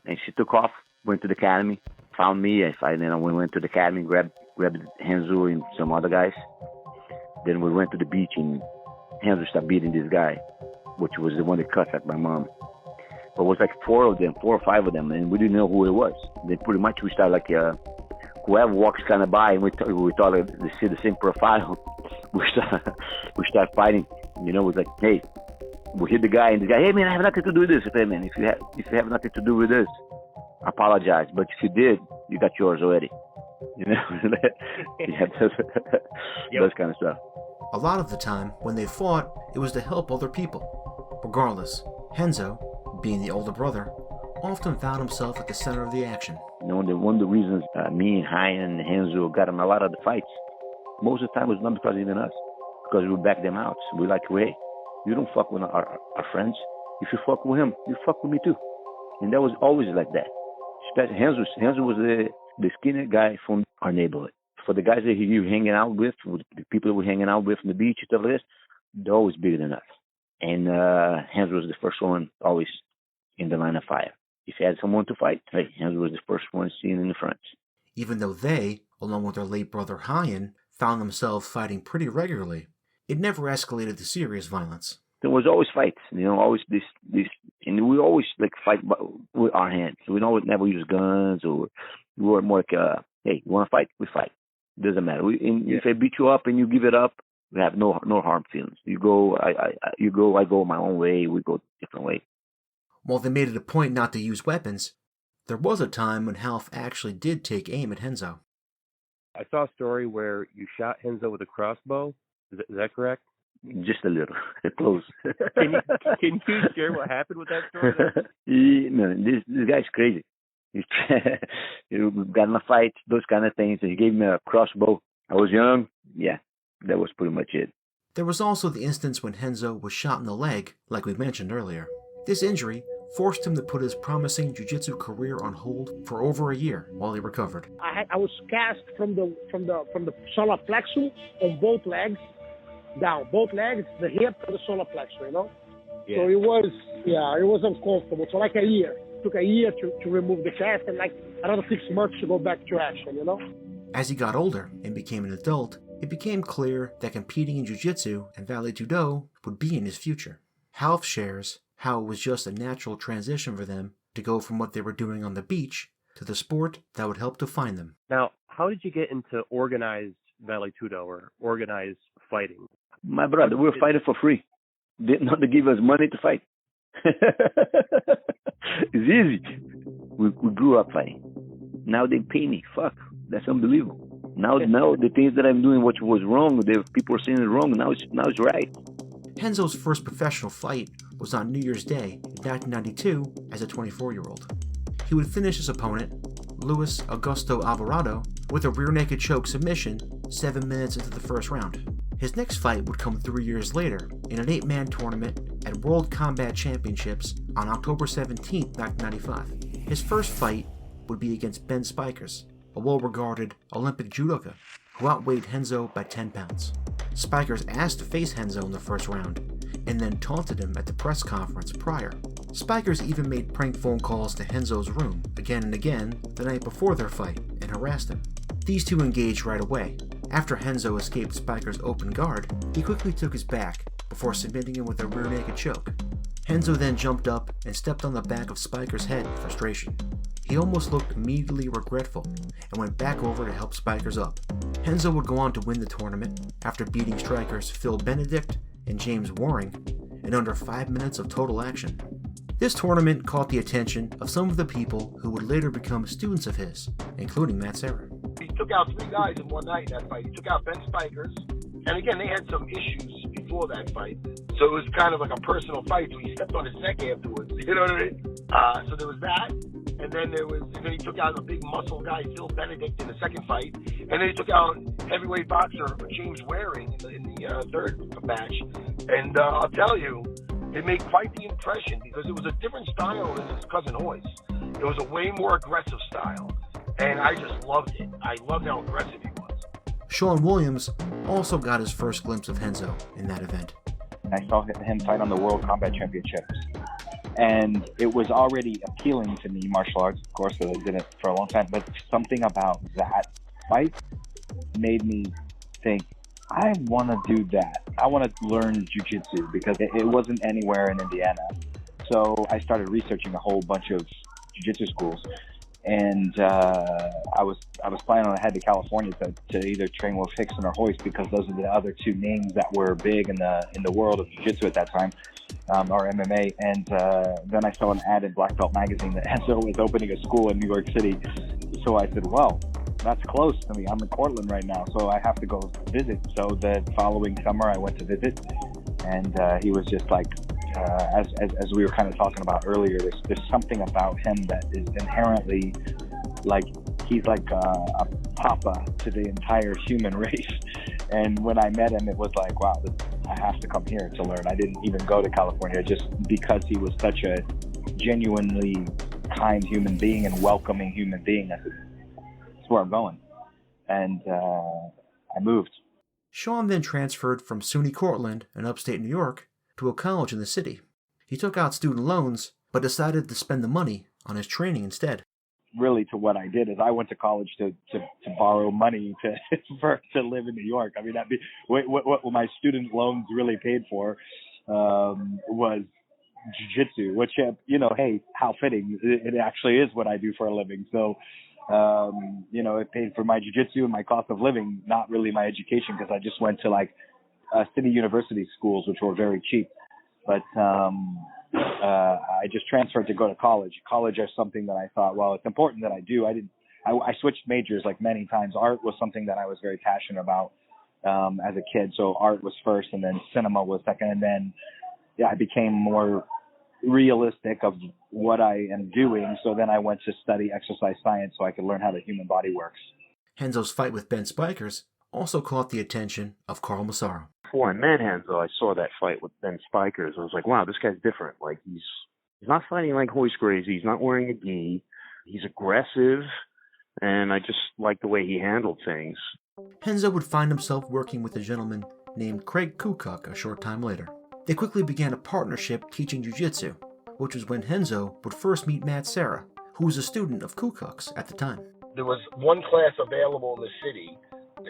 And she took off, went to the academy, found me. We went to the academy, grabbed Renzo and some other guys. Then we went to the beach and Renzo started beating this guy, which was the one that cussed at my mom. But it was like 4 or 5 of them, and we didn't know who it was. Then pretty much we started like, whoever walks kind of by, and we thought they see the same profile. we start fighting. It was like, hey, we hit the guy, and the guy, "Hey man, I have nothing to do with this." I said, "Man, if you have nothing to do with this, apologize. But if you did, you got yours already." Those kind of stuff. A lot of the time, when they fought, it was to help other people. Regardless, Renzo, being the older brother, often found himself at the center of the action. One of the reasons me and Ryan and Renzo got in a lot of the fights, most of the time was not because of even us, because we backed them out. So we're like, "Hey, you don't fuck with our friends. If you fuck with him, you fuck with me too." And that was always like that. Especially Renzo was the skinny guy from our neighborhood. For the guys that he was hanging out with, the people that were hanging out with on the beach and stuff like this, they're always bigger than us. And Renzo was the first one always in the line of fire. If you had someone to fight, hey, Renzo was the first one seen in the front. Even though they, along with their late brother Ryan, found themselves fighting pretty regularly, it never escalated to serious violence. There was always fights, always this, and we always fight with our hands. We never use guns, or we were more like, hey, you want to fight? We fight. Doesn't matter. If I beat you up and you give it up, we have no harm feelings. You go, I go my own way. We go different way. While they made it a point not to use weapons, there was a time when Half actually did take aim at Renzo. I saw a story where you shot Renzo with a crossbow. Is that correct? Just a little. Close. Can you share what happened with that story? This guy's crazy. He got in a fight, those kind of things. And he gave me a crossbow. I was young. Yeah, that was pretty much it. There was also the instance when Renzo was shot in the leg, like we mentioned earlier. This injury forced him to put his promising jiu-jitsu career on hold for over a year while he recovered. I was cast from the solar plexus on both legs, down both legs, the hip and the solar plexus, Yeah. So it was uncomfortable. So like a year. It took a year to remove the cast, and like another 6 months to go back to action, As he got older and became an adult, it became clear that competing in jiu-jitsu and Vale Tudo would be in his future. Half shares how it was just a natural transition for them to go from what they were doing on the beach to the sport that would help define them. Now, how did you get into organized Vale Tudo or organized fighting? My brother, we were fighting for free. Did not give us money to fight. It's easy. We grew up fighting. Now they pay me. Fuck, that's unbelievable. Now the things that I'm doing, what was wrong, people are saying it wrong. Now it's right. Renzo's first professional fight was on New Year's Day in 1992 as a 24-year-old. He would finish his opponent, Luis Augusto Alvarado, with a rear naked choke submission 7 minutes into the first round. His next fight would come 3 years later in an 8-man tournament at World Combat Championships on October 17, 1995. His first fight would be against Ben Spikers, a well-regarded Olympic judoka who outweighed Renzo by 10 pounds. Spikers asked to face Renzo in the first round and then taunted him at the press conference prior. Spikers even made prank phone calls to Renzo's room again and again the night before their fight and harassed him. These two engaged right away. After Renzo escaped Spikers' open guard, he quickly took his back before submitting him with a rear naked choke. Renzo then jumped up and stepped on the back of Spikers' head in frustration. He almost looked immediately regretful and went back over to help Spikers up. Renzo would go on to win the tournament after beating strikers Phil Benedict and James Waring in under 5 minutes of total action. This tournament caught the attention of some of the people who would later become students of his, including Matt Serra. He took out 3 guys in one night in that fight. He took out Ben Spikers, and again, they had some issues before that fight, so it was kind of like a personal fight, so he stepped on his neck afterwards, you know what I mean? So there was that. And then he took out a big muscle guy, Phil Benedict, in the second fight. And then he took out heavyweight boxer James Waring in the third match. And I'll tell you, it made quite the impression because it was a different style than his cousin Royce. It was a way more aggressive style. And I just loved it. I loved how aggressive he was. Shawn Williams also got his first glimpse of Renzo in that event. I saw him fight on the World Combat Championships. And it was already appealing to me, martial arts, of course, because I did it for a long time. But something about that fight made me think, I want to do that. I want to learn jiu-jitsu because it wasn't anywhere in Indiana. So I started researching a whole bunch of jiu-jitsu schools. And I was planning on head to California to either train with Hickson or Royce because those are the other 2 names that were big in the world of jiu-jitsu at that time, or MMA. And then I saw an ad in Black Belt magazine that Renzo was opening a school in New York City. So I said, well, that's close to me. I'm in Portland right now, so I have to go visit. So the following summer I went to visit, and he was just like, as we were kind of talking about earlier, there's something about him that is inherently like he's like a papa to the entire human race. And when I met him, it was like, wow, I have to come here to learn. I didn't even go to California just because he was such a genuinely kind human being and welcoming human being. I said, that's where I'm going. And I moved. Shawn then transferred from SUNY Cortland in upstate New York to a college in the city. He took out student loans, but decided to spend the money on his training instead. Really, to what I did is I went to college to borrow money to live in New York. I mean, what my student loans really paid for was jiu-jitsu, which, hey, how fitting. It actually is what I do for a living. So, it paid for my jiu-jitsu and my cost of living, not really my education, because I just went to city university schools, which were very cheap. But I just transferred to go to college. College is something that I thought, well, it's important that I do. I switched majors like many times. Art was something that I was very passionate about as a kid. So art was first, and then cinema was second. And then I became more realistic of what I am doing. So then I went to study exercise science so I could learn how the human body works. Renzo's fight with Ben Spikers also caught the attention of Carl Massaro. Before I met Renzo, I saw that fight with Ben Spikers. I was like, wow, this guy's different. Like, he's not fighting like Royce Gracie. He's not wearing a gi. He's aggressive, and I just like the way he handled things. Renzo would find himself working with a gentleman named Craig Kukuk a short time later. They quickly began a partnership teaching jiu-jitsu, which was when Renzo would first meet Matt Serra, who was a student of Kukuk's at the time. There was one class available in the city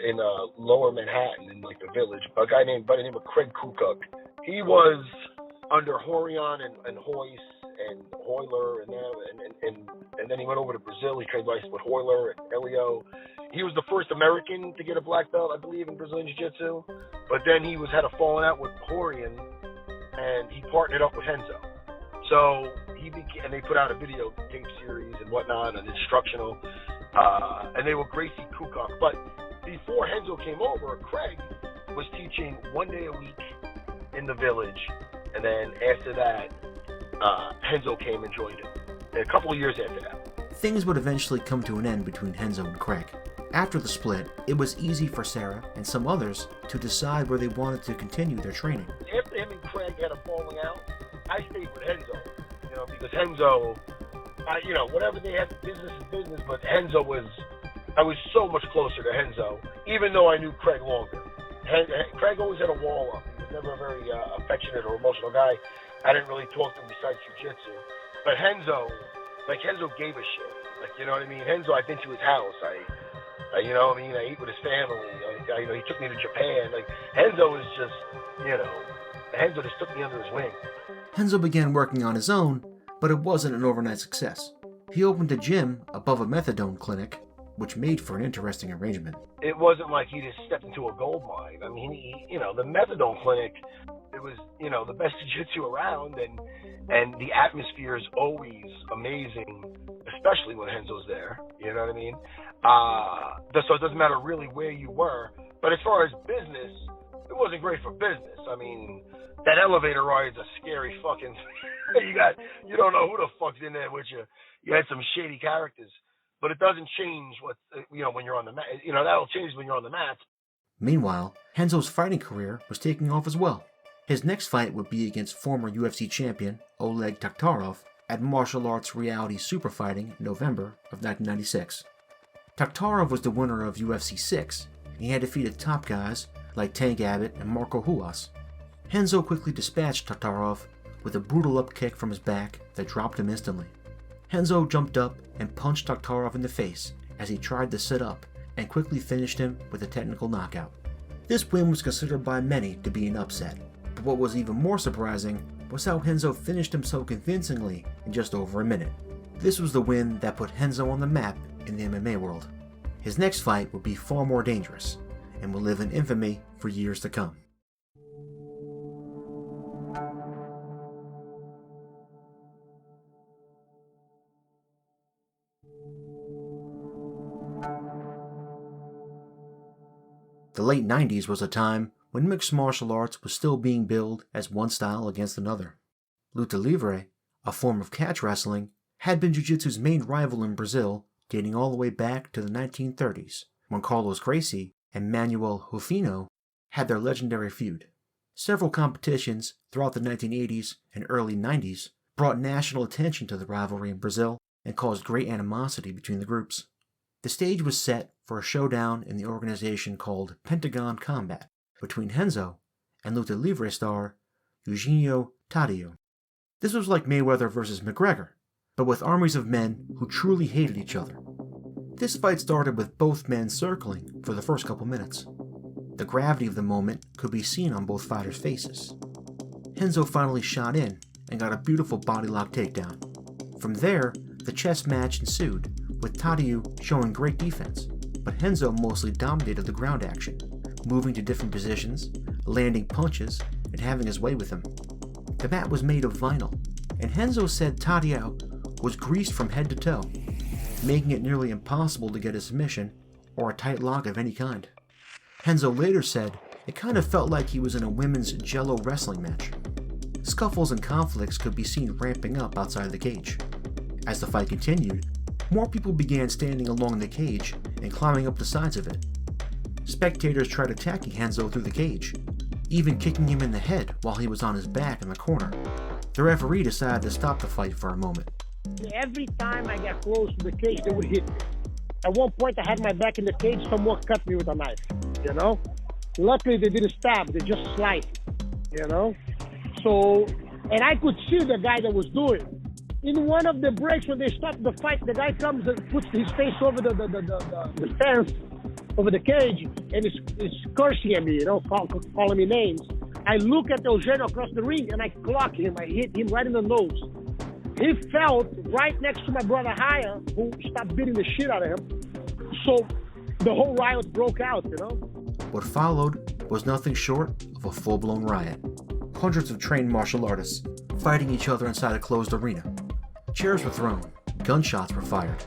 in lower Manhattan, in the village, a guy by the name of Craig Kukuk. He was under Horion and Royce and Hoyler and then he went over to Brazil. He trained with Hoyler and Elio. He was the first American to get a black belt, I believe, in Brazilian Jiu-Jitsu. But then he had a falling out with Horion, and he partnered up with Renzo. So and they put out a video tape series and whatnot, an instructional, and they were Gracie Kukok. But before Renzo came over, Craig was teaching 1 day a week in the village, and then after that, Renzo came and joined him. And a couple of years after that, things would eventually come to an end between Renzo and Craig. After the split, it was easy for Serra and some others to decide where they wanted to continue their training. After him and Craig had a falling out, I stayed with Renzo, because Renzo, whatever they had, business is business, but I was so much closer to Renzo, even though I knew Craig longer. Craig always had a wall up. He was never a very affectionate or emotional guy. I didn't really talk to him besides jiu-jitsu. But Renzo gave a shit. You know what I mean? Renzo, I've been to his house. I ate with his family. He took me to Japan. Renzo is just, Renzo just took me under his wing. Renzo began working on his own, but it wasn't an overnight success. He opened a gym above a methadone clinic, which made for an interesting arrangement. It wasn't like he just stepped into a gold mine. I mean, the methadone clinic, it was, the best jiu-jitsu around, and the atmosphere is always amazing, especially when Renzo's there. You know what I mean? So it doesn't matter really where you were. But as far as business, it wasn't great for business. I mean, that elevator ride's a scary fucking. You don't know who the fuck's in there with you. You had some shady characters, but it doesn't change when you're on the mat. That'll change when you're on the mat. Meanwhile, Renzo's fighting career was taking off as well. His next fight would be against former UFC champion Oleg Taktarov at Martial Arts Reality Super Fighting in November of 1996. Taktarov was the winner of UFC 6, and he had defeated top guys like Tank Abbott and Marco Ruas. Renzo quickly dispatched Taktarov with a brutal up kick from his back that dropped him instantly. Renzo jumped up and punched Taktarov in the face as he tried to sit up and quickly finished him with a technical knockout. This win was considered by many to be an upset, but what was even more surprising was how Renzo finished him so convincingly in just over a minute. This was the win that put Renzo on the map in the MMA world. His next fight would be far more dangerous and will live in infamy for years to come. The late 90s was a time when mixed martial arts was still being billed as one style against another. Luta Livre, a form of catch wrestling, had been jiu-jitsu's main rival in Brazil dating all the way back to the 1930s, when Carlos Gracie and Manuel Rufino had their legendary feud. Several competitions throughout the 1980s and early 90s brought national attention to the rivalry in Brazil and caused great animosity between the groups. The stage was set for a showdown in the organization called Pentagon Combat between Renzo and Luta Livre star Eugenio Taddeo. This was like Mayweather versus McGregor, but with armies of men who truly hated each other. This fight started with both men circling for the first couple minutes. The gravity of the moment could be seen on both fighters' faces. Renzo finally shot in and got a beautiful bodylock takedown. From there, the chess match ensued, with Taddeo showing great defense, but Renzo mostly dominated the ground action, moving to different positions, landing punches, and having his way with him. The mat was made of vinyl, and Renzo said Taddeo was greased from head to toe, making it nearly impossible to get a submission or a tight lock of any kind. Renzo later said it kind of felt like he was in a women's Jello wrestling match. Scuffles and conflicts could be seen ramping up outside the cage. As the fight continued, more people began standing along the cage and climbing up the sides of it. Spectators tried attacking Renzo through the cage, even kicking him in the head while he was on his back in the corner. The referee decided to stop the fight for a moment. Every time I got close to the cage, they would hit me. At one point, I had my back in the cage, someone cut me with a knife, Luckily, they didn't stab, they just sliced, So, and I could see the guy that was doing it. In one of the breaks, when they stopped the fight, the guy comes and puts his face over the fence, over the cage, and is cursing at me, calling me names. I look at Eugenio across the ring, and I clock him. I hit him right in the nose. He fell right next to my brother Haya, who stopped beating the shit out of him. So the whole riot broke out, What followed was nothing short of a full-blown riot. Hundreds of trained martial artists fighting each other inside a closed arena. Chairs were thrown, gunshots were fired.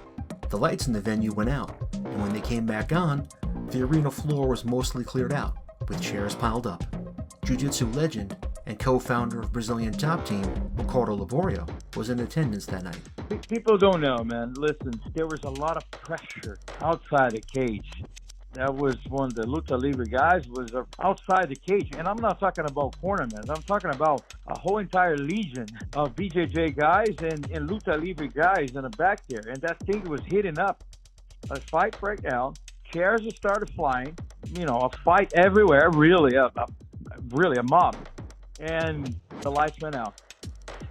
The lights in the venue went out, and when they came back on, the arena floor was mostly cleared out, with chairs piled up. Jiu-Jitsu legend and co-founder of Brazilian top team, Ricardo Liborio, was in attendance that night. People don't know, man. Listen, there was a lot of pressure outside the cage. That was when the Luta Libre guys was outside the cage. And I'm not talking about cornermen. I'm talking about a whole entire legion of BJJ guys and Luta Libre guys in the back there. And that thing was heating up. A fight break out. Chairs started flying. You know, a fight everywhere. Really a mob. And the lights went out.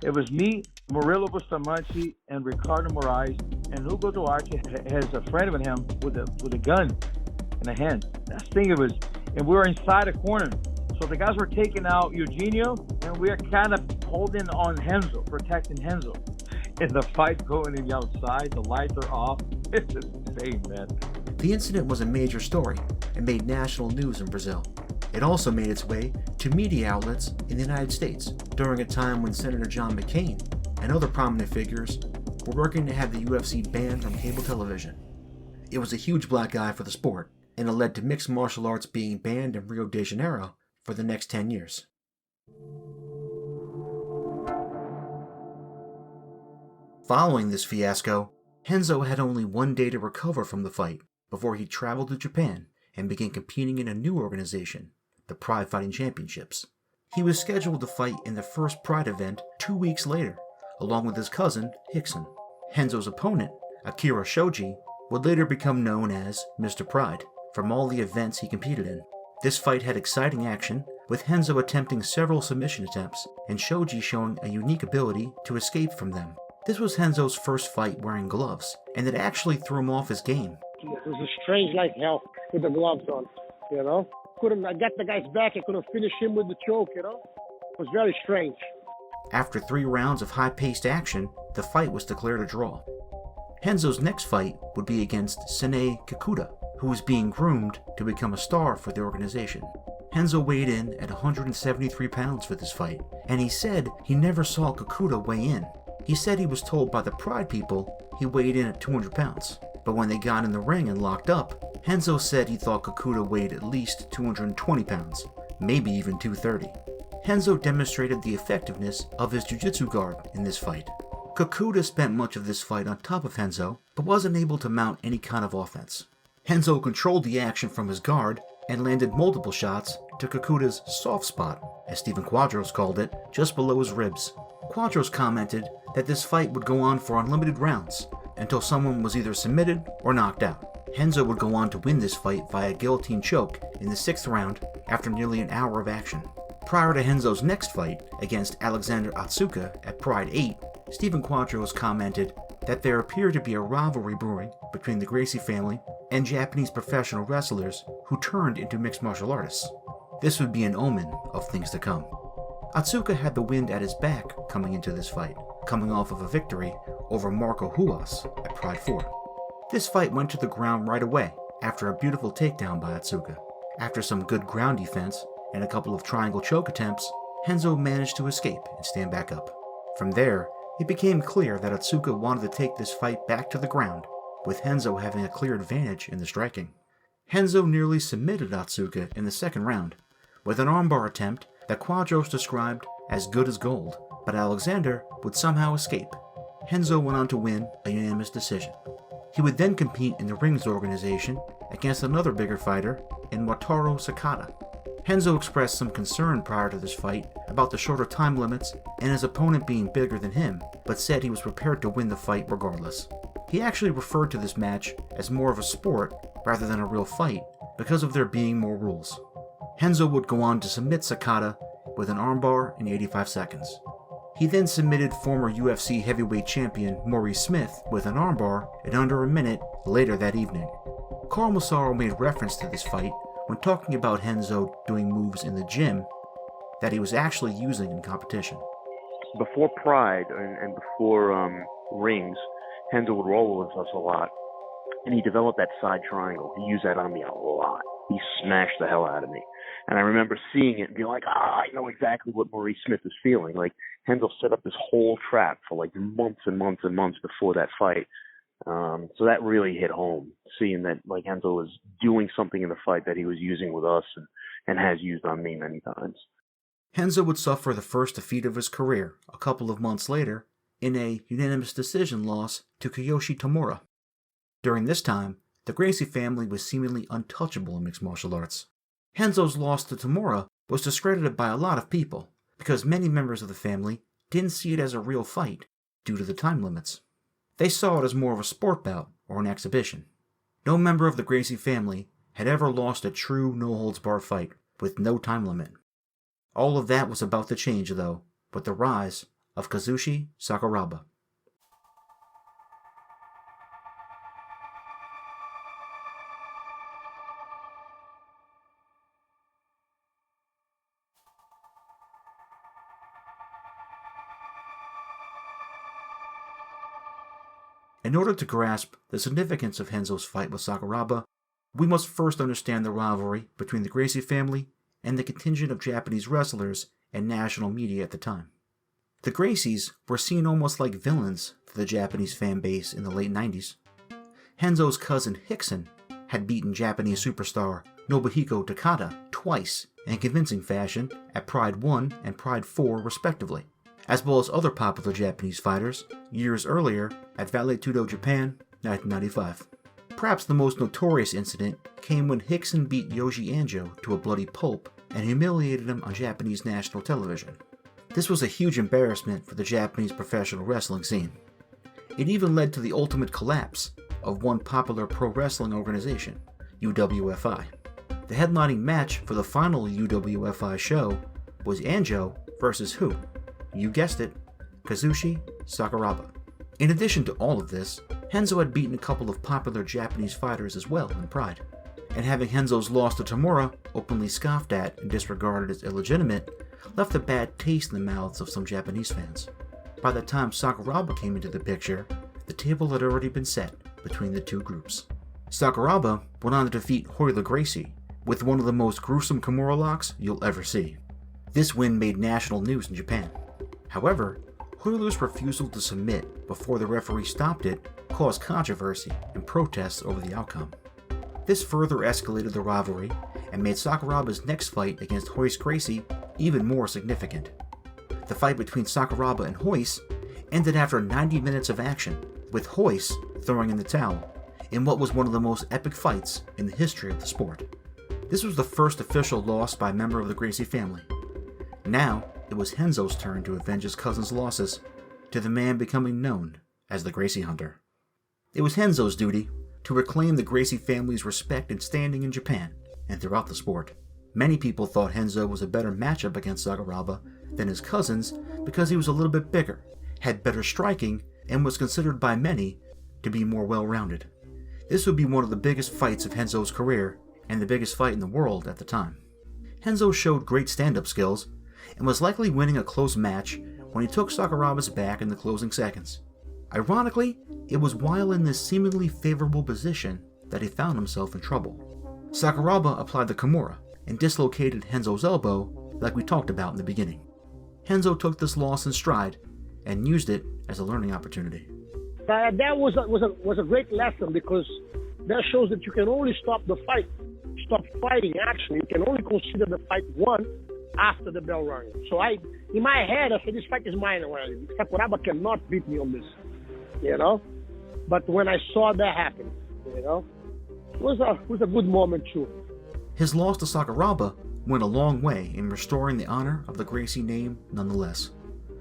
It was me, Murilo Bustamante, and Ricardo Moraes, and Hugo Duarte has a friend of him with a gun in a hand. That thing it was, and we were inside a corner. So the guys were taking out Eugenio, and we are kind of holding on Renzo, protecting Renzo. And the fight going in the outside, the lights are off. It's insane, man. The incident was a major story and made national news in Brazil. It also made its way to media outlets in the United States during a time when Senator John McCain and other prominent figures were working to have the UFC banned from cable television. It was a huge black eye for the sport, and it led to mixed martial arts being banned in Rio de Janeiro for the next 10 years. Following this fiasco, Renzo had only one day to recover from the fight before he traveled to Japan and began competing in a new organization, the Pride Fighting Championships. He was scheduled to fight in the first Pride event 2 weeks later, along with his cousin, Rickson. Renzo's opponent, Akira Shoji, would later become known as Mr. Pride from all the events he competed in. This fight had exciting action, with Renzo attempting several submission attempts and Shoji showing a unique ability to escape from them. This was Renzo's first fight wearing gloves, and it actually threw him off his game. It was strange like hell with the gloves on, you know. I got the guy's back, I couldn't finish him with the choke, you know. It was very strange. After 3 rounds of high-paced action, the fight was declared a draw. Renzo's next fight would be against Sine Kikuta, who was being groomed to become a star for the organization. Renzo weighed in at 173 pounds for this fight, and he said he never saw Kikuta weigh in. He said he was told by the Pride people he weighed in at 200 pounds, but when they got in the ring and locked up, Renzo said he thought Kikuta weighed at least 220 pounds, maybe even 230. Renzo demonstrated the effectiveness of his jiu-jitsu guard in this fight. Kikuta spent much of this fight on top of Renzo, but wasn't able to mount any kind of offense. Renzo controlled the action from his guard and landed multiple shots to Kikuta's soft spot, as Stephen Quadros called it, just below his ribs. Quadros commented that this fight would go on for unlimited rounds until someone was either submitted or knocked out. Renzo would go on to win this fight via guillotine choke in the 6th round after nearly an hour of action. Prior to Renzo's next fight against Alexander Otsuka at Pride 8, Stephen Quadros commented that there appeared to be a rivalry brewing between the Gracie family and Japanese professional wrestlers who turned into mixed martial artists. This would be an omen of things to come. Otsuka had the wind at his back coming into this fight, coming off of a victory over Marco Ruas at Pride 4. This fight went to the ground right away after a beautiful takedown by Otsuka. After some good ground defense and a couple of triangle choke attempts, Renzo managed to escape and stand back up. From there, it became clear that Otsuka wanted to take this fight back to the ground, with Renzo having a clear advantage in the striking. Renzo nearly submitted Otsuka in the 2nd round, with an armbar attempt that Quadros described as good as gold, but Alexander would somehow escape. Renzo went on to win a unanimous decision. He would then compete in the Rings organization against another bigger fighter in Wataru Sakata. Renzo expressed some concern prior to this fight about the shorter time limits and his opponent being bigger than him, but said he was prepared to win the fight regardless. He actually referred to this match as more of a sport rather than a real fight because of there being more rules. Renzo would go on to submit Sakata with an armbar in 85 seconds. He then submitted former UFC heavyweight champion Maurice Smith with an armbar in under a minute later that evening. Carl Massaro made reference to this fight when talking about Renzo doing moves in the gym that he was actually using in competition. Before Pride and before Rings, Renzo would roll with us a lot, and he developed that side triangle. He used that on me a lot. He smashed the hell out of me. And I remember seeing it and being like, I know exactly what Maurice Smith is feeling. Like, Renzo set up this whole trap for like months and months and months before that fight. So that really hit home, seeing that like Renzo was doing something in the fight that he was using with us and has used on me many times. Renzo would suffer the first defeat of his career a couple of months later in a unanimous decision loss to Kiyoshi Tamura. During this time, the Gracie family was seemingly untouchable in mixed martial arts. Renzo's loss to Tamura was discredited by a lot of people because many members of the family didn't see it as a real fight due to the time limits. They saw it as more of a sport bout or an exhibition. No member of the Gracie family had ever lost a true no-holds-barred fight with no time limit. All of that was about to change, though, with the rise of Kazushi Sakuraba. In order to grasp the significance of Renzo's fight with Sakuraba, we must first understand the rivalry between the Gracie family and the contingent of Japanese wrestlers and national media at the time. The Gracies were seen almost like villains for the Japanese fan base in the late 90s. Renzo's cousin Hickson had beaten Japanese superstar Nobuhiko Takada twice in convincing fashion at Pride 1 and Pride 4 respectively, as well as other popular Japanese fighters years earlier at Vale Tudo Japan 1995. Perhaps the most notorious incident came when Hickson beat Yoji Anjo to a bloody pulp and humiliated him on Japanese national television. This was a huge embarrassment for the Japanese professional wrestling scene. It even led to the ultimate collapse of one popular pro wrestling organization, UWFI. The headlining match for the final UWFI show was Anjo versus who? You guessed it, Kazushi Sakuraba. In addition to all of this, Renzo had beaten a couple of popular Japanese fighters as well in Pride, and having Renzo's loss to Tamura openly scoffed at and disregarded as illegitimate left a bad taste in the mouths of some Japanese fans. By the time Sakuraba came into the picture, the table had already been set between the two groups. Sakuraba went on to defeat Royce Gracie with one of the most gruesome Kimura locks you'll ever see. This win made national news in Japan. However, Royce's refusal to submit before the referee stopped it caused controversy and protests over the outcome. This further escalated the rivalry and made Sakuraba's next fight against Royce Gracie even more significant. The fight between Sakuraba and Royce ended after 90 minutes of action, with Royce throwing in the towel in what was one of the most epic fights in the history of the sport. This was the first official loss by a member of the Gracie family. Now, it was Renzo's turn to avenge his cousin's losses to the man becoming known as the Gracie Hunter. It was Renzo's duty to reclaim the Gracie family's respect and standing in Japan and throughout the sport. Many people thought Renzo was a better matchup against Sakuraba than his cousins because he was a little bit bigger, had better striking, and was considered by many to be more well-rounded. This would be one of the biggest fights of Renzo's career and the biggest fight in the world at the time. Renzo showed great stand-up skills and was likely winning a close match when he took Sakuraba's back in the closing seconds. Ironically, it was while in this seemingly favorable position that he found himself in trouble. Sakuraba applied the Kimura and dislocated Renzo's elbow like we talked about in the beginning. Renzo took this loss in stride and used it as a learning opportunity. That was a great lesson because that shows that you can only stop fighting actually. You can only consider the fight won after the bell rang. So in my head, I said, this fight is mine already. Sakuraba cannot beat me on this, But when I saw that happen, it was a good moment too. His loss to Sakuraba went a long way in restoring the honor of the Gracie name nonetheless.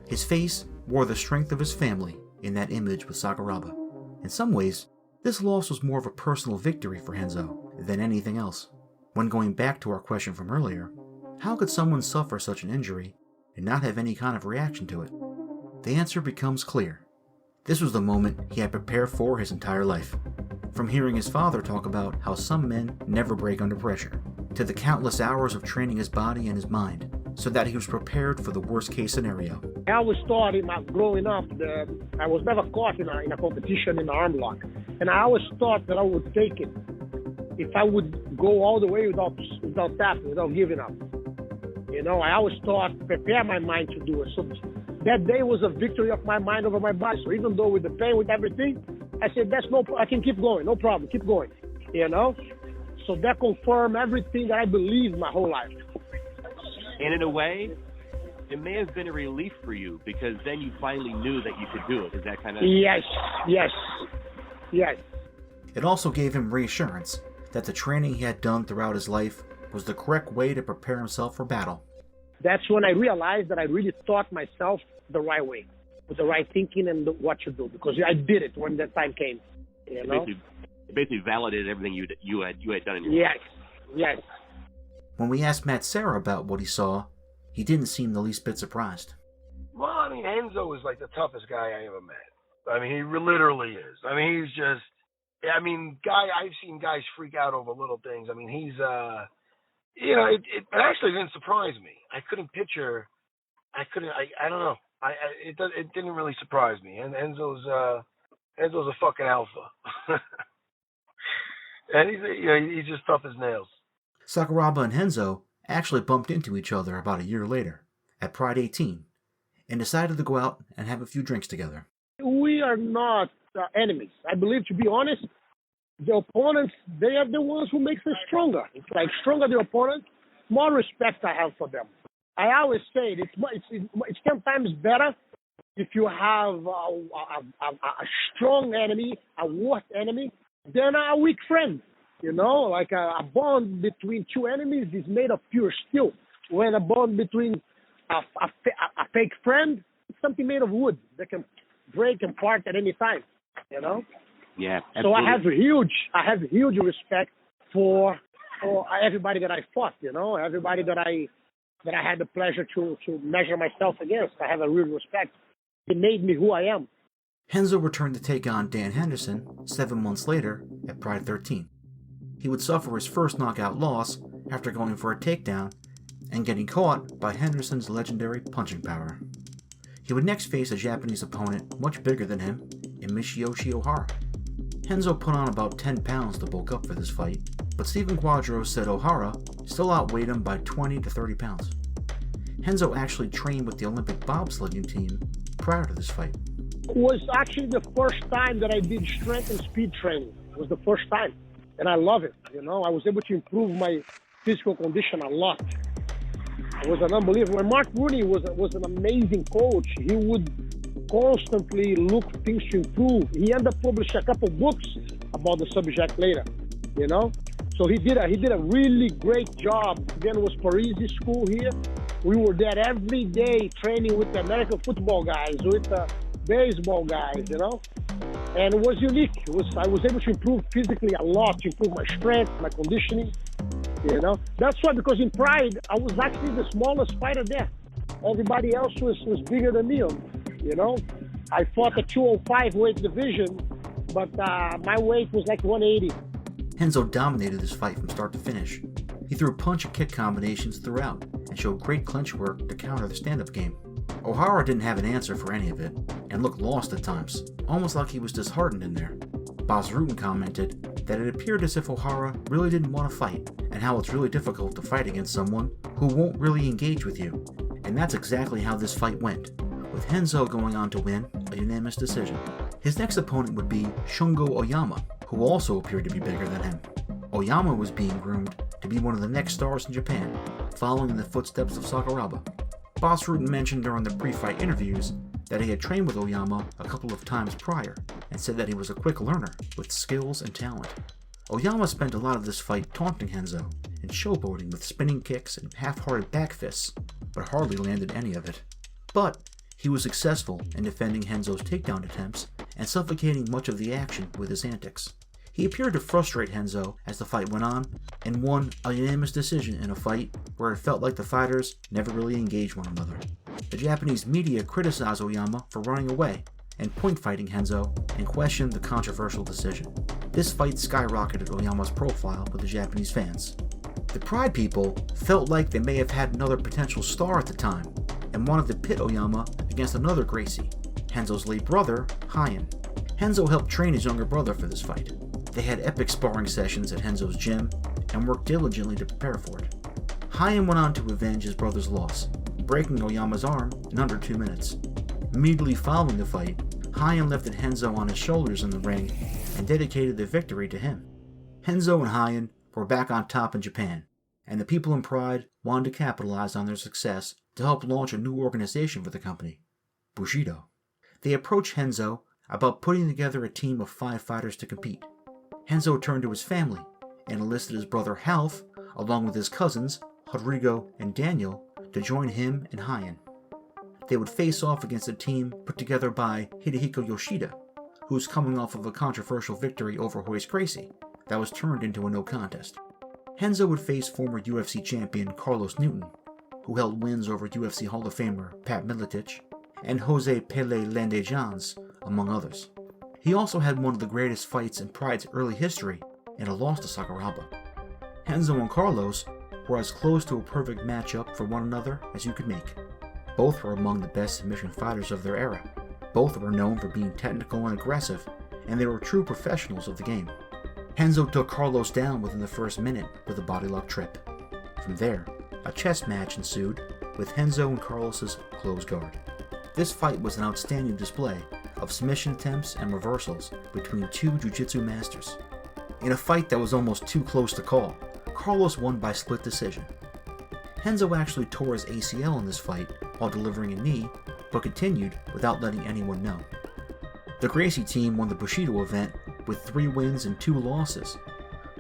His face wore the strength of his family in that image with Sakuraba. In some ways, this loss was more of a personal victory for Renzo than anything else. When going back to our question from earlier, how could someone suffer such an injury and not have any kind of reaction to it? The answer becomes clear. This was the moment he had prepared for his entire life. From hearing his father talk about how some men never break under pressure, to the countless hours of training his body and his mind so that he was prepared for the worst case scenario. I always thought growing up, I was never caught in a competition in arm lock. And I always thought that I would take it if I would go all the way without tapping, without giving up. I always thought, prepare my mind to do it. So that day was a victory of my mind over my body. So even though with the pain, with everything, I said, I can keep going, no problem, keep going, you know? So that confirmed everything that I believed my whole life. And in a way, it may have been a relief for you because then you finally knew that you could do it. Is that kind of... Yes. It also gave him reassurance that the training he had done throughout his life was the correct way to prepare himself for battle. That's when I realized that I really taught myself the right way, with the right thinking and what to do, because I did it when that time came. You know? It basically validated everything you had done in your life. Yes. When we asked Matt Serra about what he saw, he didn't seem the least bit surprised. Well, I mean, Renzo is like the toughest guy I ever met. I mean, he literally is. I mean, he's just, I've seen guys freak out over little things. I mean, he's, it actually didn't surprise me. I don't know. It didn't really surprise me. And Enzo's a fucking alpha. And he's just tough as nails. Sakuraba and Renzo actually bumped into each other about a year later at Pride 18 and decided to go out and have a few drinks together. We are not enemies. I believe, to be honest, the opponents, they are the ones who makes us stronger. It's like stronger the opponent, more respect I have for them. I always say it's 10 times better if you have a strong enemy, a worse enemy, than a weak friend. You know, like a bond between two enemies is made of pure steel. When a bond between a fake friend, it's something made of wood that can break and part at any time. You know. Yeah. Absolutely. So I have huge respect for everybody that I fought. You know, everybody that I had the pleasure to measure myself against. I have a real respect. It made me who I am. Renzo returned to take on Dan Henderson 7 months later at Pride 13. He would suffer his first knockout loss after going for a takedown and getting caught by Henderson's legendary punching power. He would next face a Japanese opponent much bigger than him in Michiyoshi Ohara. Renzo put on about 10 pounds to bulk up for this fight, but Stephen Quadros said Ohara still outweighed him by 20 to 30 pounds. Renzo actually trained with the Olympic bobsledding team prior to this fight. It was actually the first time that I did strength and speed training. It was the first time. And I love it. You know, I was able to improve my physical condition a lot. It was an unbelievable. And Mark Rooney was an amazing coach. He would constantly look things to improve. He ended up publishing a couple books about the subject later. You know, so he did a really great job. Then was Parisi school here. We were there every day training with the American football guys, with the baseball guys. You know. And it was unique. I was able to improve physically a lot, to improve my strength, my conditioning, you know. That's why, because in Pride, I was actually the smallest fighter there. Everybody else was bigger than me, you know. I fought the 205 weight division, but my weight was like 180. Renzo dominated this fight from start to finish. He threw punch and kick combinations throughout and showed great clinch work to counter the stand-up game. Ohara didn't have an answer for any of it, and looked lost at times, almost like he was disheartened in there. Bas Rutten commented that it appeared as if Ohara really didn't want to fight, and how it's really difficult to fight against someone who won't really engage with you. And that's exactly how this fight went, with Renzo going on to win a unanimous decision. His next opponent would be Shungo Oyama, who also appeared to be bigger than him. Oyama was being groomed to be one of the next stars in Japan, following in the footsteps of Sakuraba. Bas Rutten mentioned during the pre-fight interviews that he had trained with Oyama a couple of times prior, and said that he was a quick learner with skills and talent. Oyama spent a lot of this fight taunting Renzo and showboating with spinning kicks and half-hearted back fists, but hardly landed any of it. But he was successful in defending Renzo's takedown attempts and suffocating much of the action with his antics. He appeared to frustrate Renzo as the fight went on, and won a unanimous decision in a fight where it felt like the fighters never really engaged one another. The Japanese media criticized Oyama for running away and point fighting Renzo, and questioned the controversial decision. This fight skyrocketed Oyama's profile with the Japanese fans. The Pride people felt like they may have had another potential star at the time, and wanted to pit Oyama against another Gracie, Renzo's late brother, Shawn. Renzo helped train his younger brother for this fight. They had epic sparring sessions at Renzo's gym, and worked diligently to prepare for it. Shawn went on to avenge his brother's loss, breaking Oyama's arm in under 2 minutes. Immediately following the fight, Hyan lifted Renzo on his shoulders in the ring and dedicated the victory to him. Renzo and Hyan were back on top in Japan, and the people in Pride wanted to capitalize on their success to help launch a new organization for the company, Bushido. They approached Renzo about putting together a team of 5 fighters to compete. Renzo turned to his family and enlisted his brother Ralph, along with his cousins Rodrigo and Daniel, to join him and Hyan. They would face off against a team put together by Hidehiko Yoshida, who was coming off of a controversial victory over Royce Gracie that was turned into a no contest. Renzo would face former UFC champion Carlos Newton, who held wins over UFC Hall of Famer Pat Miletich and Jose Pele Landejans, among others. He also had one of the greatest fights in Pride's early history in a loss to Sakuraba. Renzo and Carlos were as close to a perfect matchup for one another as you could make. Both were among the best submission fighters of their era. Both were known for being technical and aggressive, and they were true professionals of the game. Renzo took Carlos down within the first minute with a body lock trip. From there, a chess match ensued with Renzo and Carlos's closed guard. This fight was an outstanding display of submission attempts and reversals between two jiu-jitsu masters. In a fight that was almost too close to call, Carlos won by split decision. Renzo actually tore his ACL in this fight while delivering a knee, but continued without letting anyone know. The Gracie team won the Bushido event with 3 wins and 2 losses,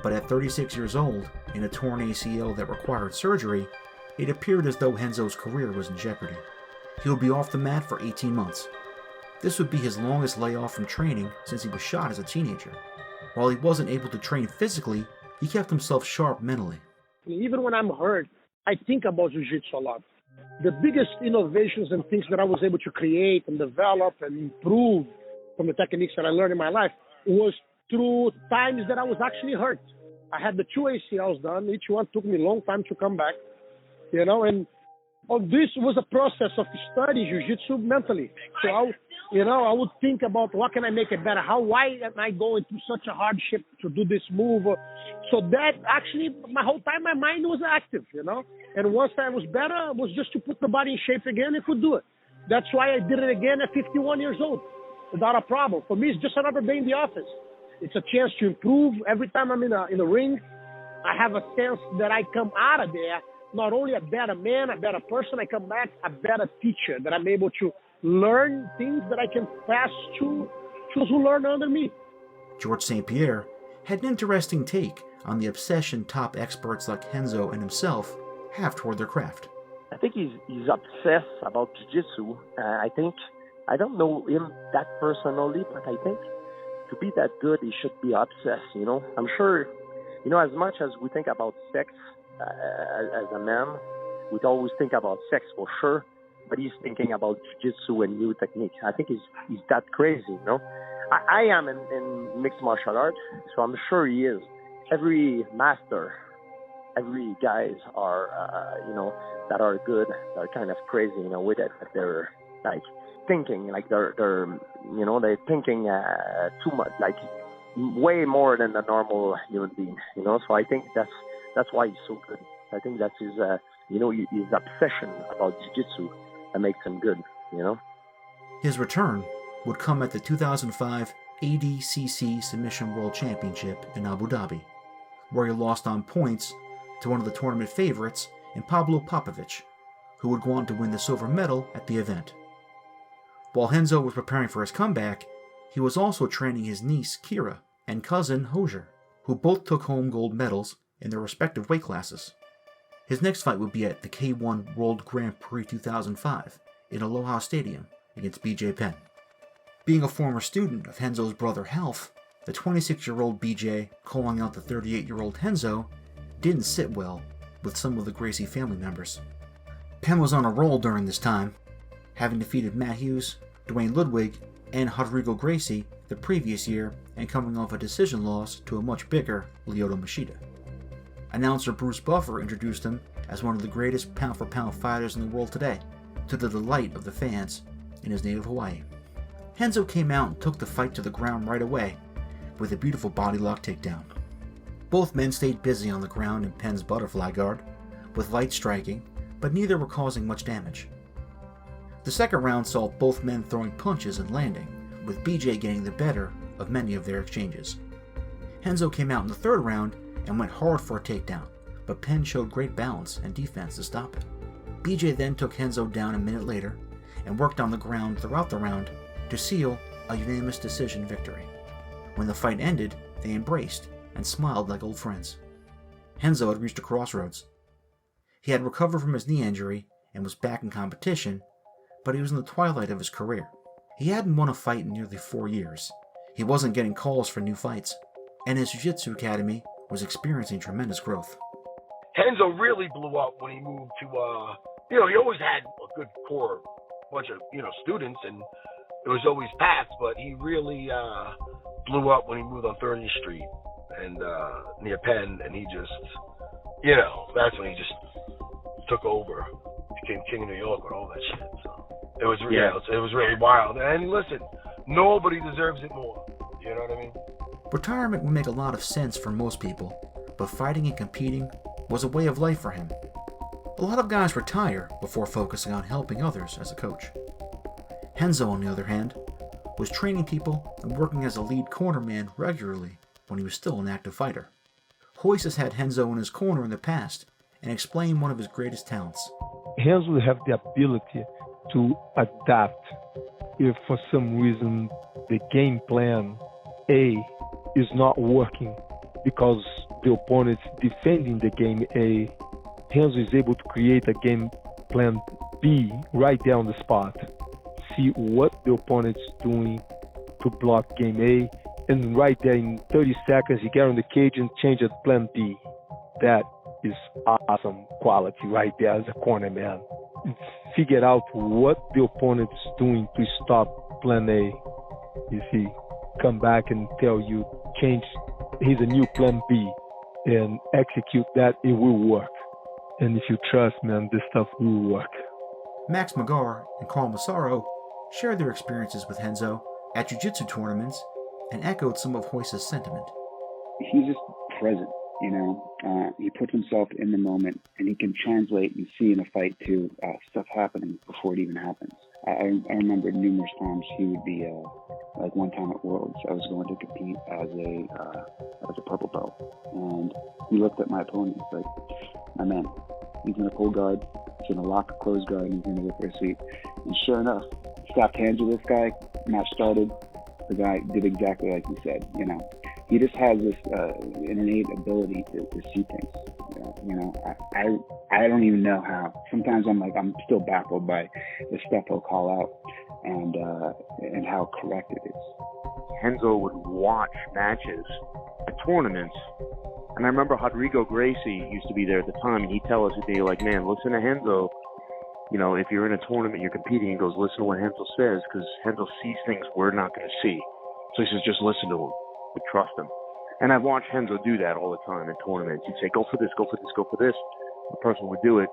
but at 36 years old, in a torn ACL that required surgery, it appeared as though Renzo's career was in jeopardy. He would be off the mat for 18 months. This would be his longest layoff from training since he was shot as a teenager. While he wasn't able to train physically, he kept himself sharp mentally. Even when I'm hurt, I think about jiu-jitsu a lot. The biggest innovations and things that I was able to create and develop and improve from the techniques that I learned in my life was through times that I was actually hurt. I had the 2 ACLs done. Each one took me a long time to come back, and all this was a process of studying jiu-jitsu mentally. So I would think about what can I make it better? Why am I going through such a hardship to do this move? So that actually, my whole time, my mind was active, And once I was better, it was just to put the body in shape again and could do it. That's why I did it again at 51 years old, without a problem. For me, it's just another day in the office. It's a chance to improve. Every time I'm in the ring, I have a sense that I come out of there not only a better man, a better person, I come back a better teacher, that I'm able to learn things that I can pass to those who learn under me. George St-Pierre had an interesting take on the obsession top experts like Renzo and himself have toward their craft. I think he's obsessed about jiu-jitsu. I don't know him that personally, but I think to be that good, he should be obsessed, I'm sure, as much as we think about sex as a man, we'd always think about sex for sure, but he's thinking about jiu-jitsu and new techniques. I think he's that crazy, I am in mixed martial arts, so I'm sure he is. Every master, every guys are, that are good, are kind of crazy in a way that they're like thinking, like they're thinking too much, like way more than a normal human being, So I think that's why he's so good. I think that's his, his obsession about jiu-jitsu that makes him good, His return would come at the 2005 ADCC Submission World Championship in Abu Dhabi, where he lost on points to one of the tournament favorites in Pablo Popovich, who would go on to win the silver medal at the event. While Renzo was preparing for his comeback, he was also training his niece Kira and cousin Hosier, who both took home gold medals in their respective weight classes. His next fight would be at the K1 World Grand Prix 2005 in Aloha Stadium against BJ Penn. Being a former student of Renzo's brother Ralph, the 26-year-old BJ calling out the 38-year-old Renzo didn't sit well with some of the Gracie family members. Penn was on a roll during this time, having defeated Matt Hughes, Dwayne Ludwig, and Rodrigo Gracie the previous year and coming off a decision loss to a much bigger Lyoto Machida. Announcer Bruce Buffer introduced him as one of the greatest pound-for-pound fighters in the world today, to the delight of the fans in his native Hawaii. Renzo came out and took the fight to the ground right away with a beautiful body lock takedown. Both men stayed busy on the ground in Penn's butterfly guard, with light striking, but neither were causing much damage. The second round saw both men throwing punches and landing, with BJ getting the better of many of their exchanges. Renzo came out in the third round and went hard for a takedown, but Penn showed great balance and defense to stop it. BJ then took Renzo down a minute later and worked on the ground throughout the round to seal a unanimous decision victory. When the fight ended, they embraced and smiled like old friends. Renzo had reached a crossroads. He had recovered from his knee injury and was back in competition, but he was in the twilight of his career. He hadn't won a fight in nearly 4 years. He wasn't getting calls for new fights, and his jiu-jitsu academy was experiencing tremendous growth. Renzo really blew up when he moved to, he always had a good core bunch of, students, and it was always packed, but he really blew up when he moved on 30th Street and near Penn, and he just, that's when he just took over, became king of New York and all that shit. So it was really wild. And listen, nobody deserves it more. You know what I mean? Retirement would make a lot of sense for most people, but fighting and competing was a way of life for him. A lot of guys retire before focusing on helping others as a coach. Renzo, on the other hand, was training people and working as a lead cornerman regularly when he was still an active fighter. Royce has had Renzo in his corner in the past and explained one of his greatest talents. Renzo have the ability to adapt if for some reason the game plan A is not working because the opponent's defending the game A. Renzo is able to create a game plan B right there on the spot. See what the opponent's doing to block game A, and right there in 30 seconds he get on the cage and change at plan B. That is awesome quality right there as a corner man. Figure out what the opponent's doing to stop plan A. You see, come back and tell you, change, here's a new plan B, and execute that, it will work. And if you trust, man, this stuff will work. Max McGarr and Carl Massaro shared their experiences with Renzo at jiu-jitsu tournaments and echoed some of Royce's sentiment. He's just present, he puts himself in the moment, and he can translate and see in a fight too stuff happening before it even happens. I remember numerous times he would be like one time at Worlds, I was going to compete as a purple belt, and he looked at my opponent. He's like, my man, he's gonna pull guard, he's gonna lock a closed guard, and he's gonna go for a sweep. And sure enough, stopped hands with this guy, match started. The guy did exactly like he said. He just has this innate ability to see things. I don't even know how. Sometimes I'm still baffled by the stuff he'll call out and how correct it is. Renzo would watch matches at tournaments, and I remember Rodrigo Gracie used to be there at the time, and he'd tell us, he'd be like, man, listen to Renzo. If you're in a tournament, you're competing, he goes, listen to what Renzo says, because Renzo sees things we're not going to see. So he says, just listen to him. We trust him. And I've watched Renzo do that all the time in tournaments. He'd say, go for this, go for this, go for this. The person would do it.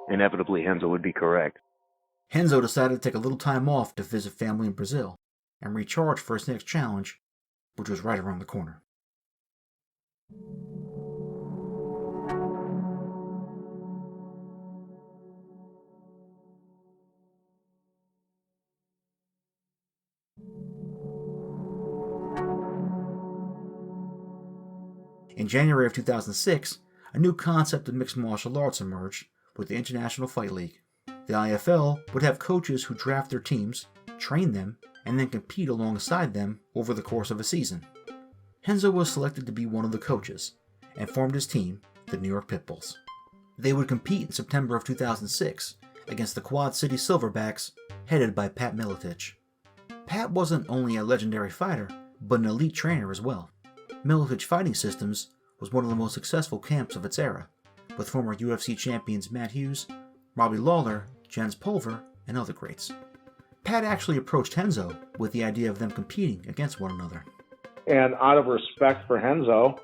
Inevitably, Renzo would be correct. Renzo decided to take a little time off to visit family in Brazil and recharge for his next challenge, which was right around the corner. In January of 2006, a new concept of mixed martial arts emerged with the International Fight League. The IFL would have coaches who draft their teams, train them, and then compete alongside them over the course of a season. Renzo was selected to be one of the coaches and formed his team, the New York Pitbulls. They would compete in September of 2006 against the Quad City Silverbacks, headed by Pat Miletich. Pat wasn't only a legendary fighter, but an elite trainer as well. Miletich Fighting Systems was one of the most successful camps of its era, with former UFC champions Matt Hughes, Robbie Lawler, Jens Pulver, and other greats. Pat actually approached Renzo with the idea of them competing against one another. And out of respect for Renzo,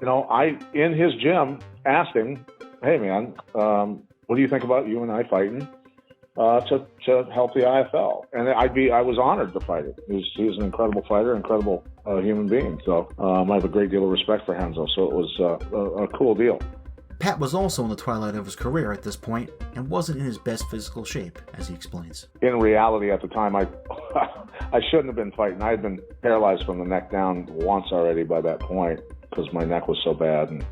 I, in his gym, asked him, hey man, what do you think about you and I fighting to help the IFL? And I was honored to fight it. He's an incredible fighter, incredible human being. So I have a great deal of respect for Renzo. So it was a cool deal. Pat was also in the twilight of his career at this point and wasn't in his best physical shape, as he explains. In reality, at the time, I shouldn't have been fighting. I had been paralyzed from the neck down once already by that point because my neck was so bad. And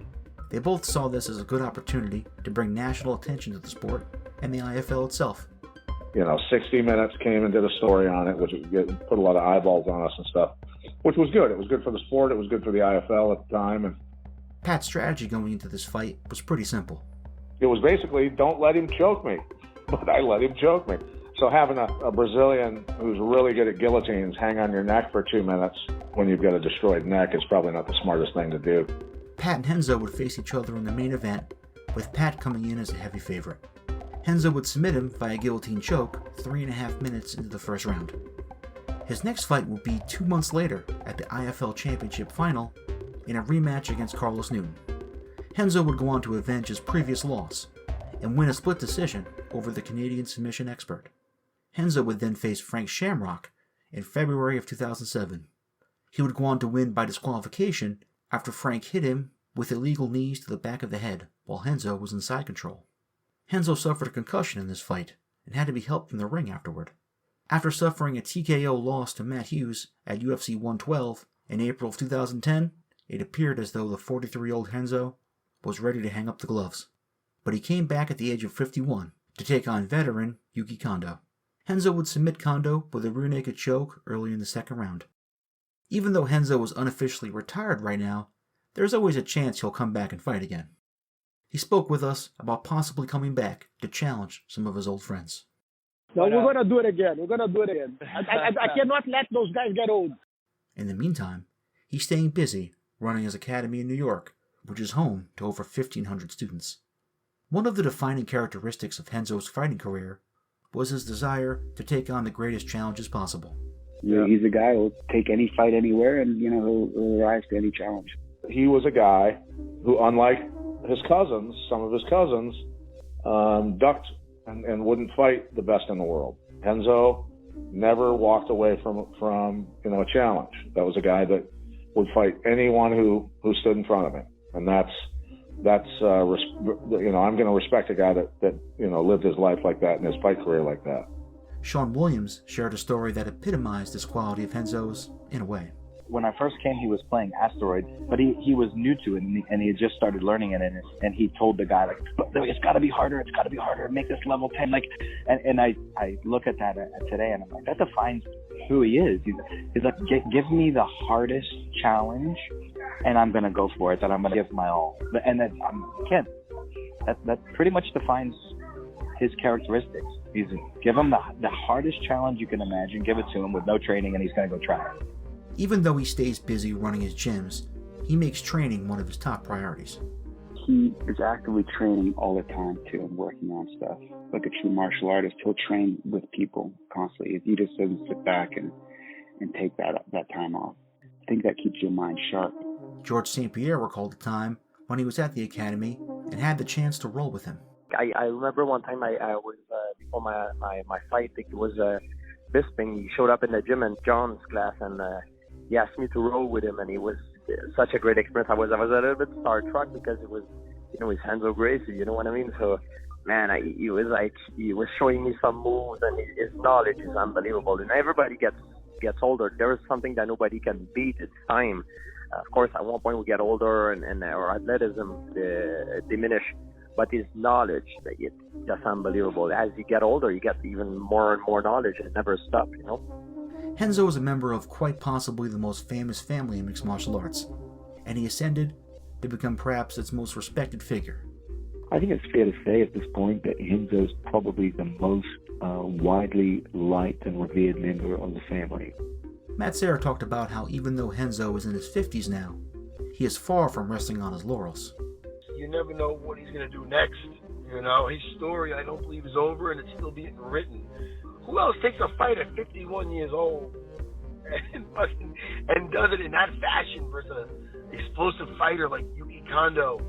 they both saw this as a good opportunity to bring national attention to the sport and the IFL itself. 60 Minutes came and did a story on it, which put a lot of eyeballs on us and stuff, which was good. It was good for the sport. It was good for the IFL at the time. And Pat's strategy going into this fight was pretty simple. It was basically, don't let him choke me. But I let him choke me. So having a Brazilian who's really good at guillotines hang on your neck for 2 minutes when you've got a destroyed neck is probably not the smartest thing to do. Pat and Renzo would face each other in the main event, with Pat coming in as a heavy favorite. Renzo would submit him via guillotine choke 3.5 minutes into the first round. His next fight would be 2 months later at the IFL Championship Final in a rematch against Carlos Newton. Renzo would go on to avenge his previous loss and win a split decision over the Canadian submission expert. Renzo would then face Frank Shamrock in February of 2007. He would go on to win by disqualification after Frank hit him with illegal knees to the back of the head while Renzo was in side control. Renzo suffered a concussion in this fight and had to be helped from the ring afterward. After suffering a TKO loss to Matt Hughes at UFC 112 in April of 2010, it appeared as though the 43-year-old Renzo was ready to hang up the gloves. But he came back at the age of 51 to take on veteran Yuki Kondo. Renzo would submit Kondo with a rear naked choke early in the second round. Even though Renzo was unofficially retired right now, there's always a chance he'll come back and fight again. He spoke with us about possibly coming back to challenge some of his old friends. No, we're going to do it again. I cannot let those guys get old. In the meantime, he's staying busy running his academy in New York, which is home to over 1,500 students. One of the defining characteristics of Renzo's fighting career was his desire to take on the greatest challenges possible. He's a guy who'll take any fight anywhere and, he'll rise to any challenge. He was a guy who, unlike some of his cousins, ducked and wouldn't fight the best in the world. Renzo never walked away from a challenge. That was a guy that would fight anyone who stood in front of him. And I'm going to respect a guy that lived his life like that and his fight career like that. Shawn Williams shared a story that epitomized this quality of Renzo's in a way. When I first came, he was playing Asteroid, but he was new to it, and he had just started learning it, and he told the guy, it's got to be harder, make this level 10, and I look at that today, and I'm like, that defines who he is. He's like, give me the hardest challenge, and I'm going to go for it, that I'm going to give my all. And that pretty much defines his characteristics. Give him the hardest challenge you can imagine, give it to him with no training, and he's going to go try it. Even though he stays busy running his gyms, he makes training one of his top priorities. He is actively training all the time, too, and working on stuff. Like a true martial artist, he'll train with people constantly. He just doesn't sit back and take that time off. I think that keeps your mind sharp. George St-Pierre recalled a time when he was at the academy and had the chance to roll with him. I remember one time I was, before my fight, it was Bisping. He showed up in the gym in John's class, and he asked me to roll with him, and it was such a great experience. I was a little bit starstruck because it was, it's Renzo Gracie, you know what I mean? So, man, he was showing me some moves, and his knowledge is unbelievable. And everybody gets older. There is something that nobody can beat. It's time. Of course, at one point we get older, and our athleticism diminish, but his knowledge, it's just unbelievable. As you get older, you get even more and more knowledge, and it never stops, Renzo is a member of quite possibly the most famous family in mixed martial arts, and he ascended to become perhaps its most respected figure. I think it's fair to say at this point that Renzo's probably the most widely liked and revered member of the family. Massaro talked about how even though Renzo is in his 50s now, he is far from resting on his laurels. You never know what he's going to do next. His story, I don't believe, is over, and it's still being written. Who else takes a fight at 51 years old and does it in that fashion versus an explosive fighter like Yuki Kondo?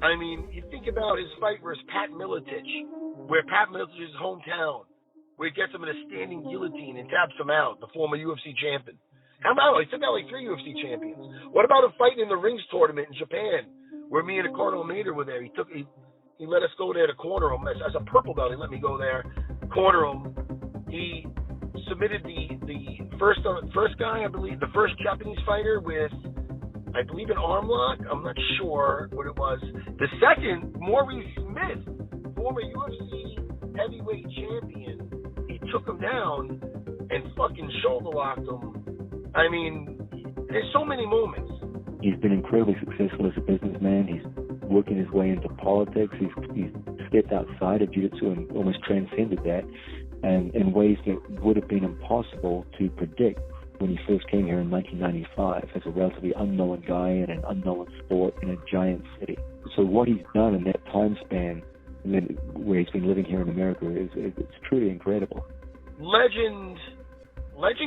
I mean, you think about his fight versus Pat Miletich, where Pat Miletich's hometown, where he gets him in a standing guillotine and taps him out, the former UFC champion. How about, he took out like 3 UFC champions. What about a fight in the Rings tournament in Japan, where me and Ricardo Mater were there. He let us go there to corner him. As a purple belt, he let me go there, corner him. He submitted the first guy, I believe, the first Japanese fighter with, I believe, an arm lock. I'm not sure what it was. The second, Maurice Smith, former UFC heavyweight champion, he took him down and fucking shoulder locked him. I mean, there's so many moments. He's been incredibly successful as a businessman. He's working his way into politics. He's stepped outside of jiu-jitsu and almost transcended that, and in ways that would have been impossible to predict when he first came here in 1995 as a relatively unknown guy in an unknown sport in a giant city. So what he's done in that time span, where he's been living here in America, it's truly incredible. Legend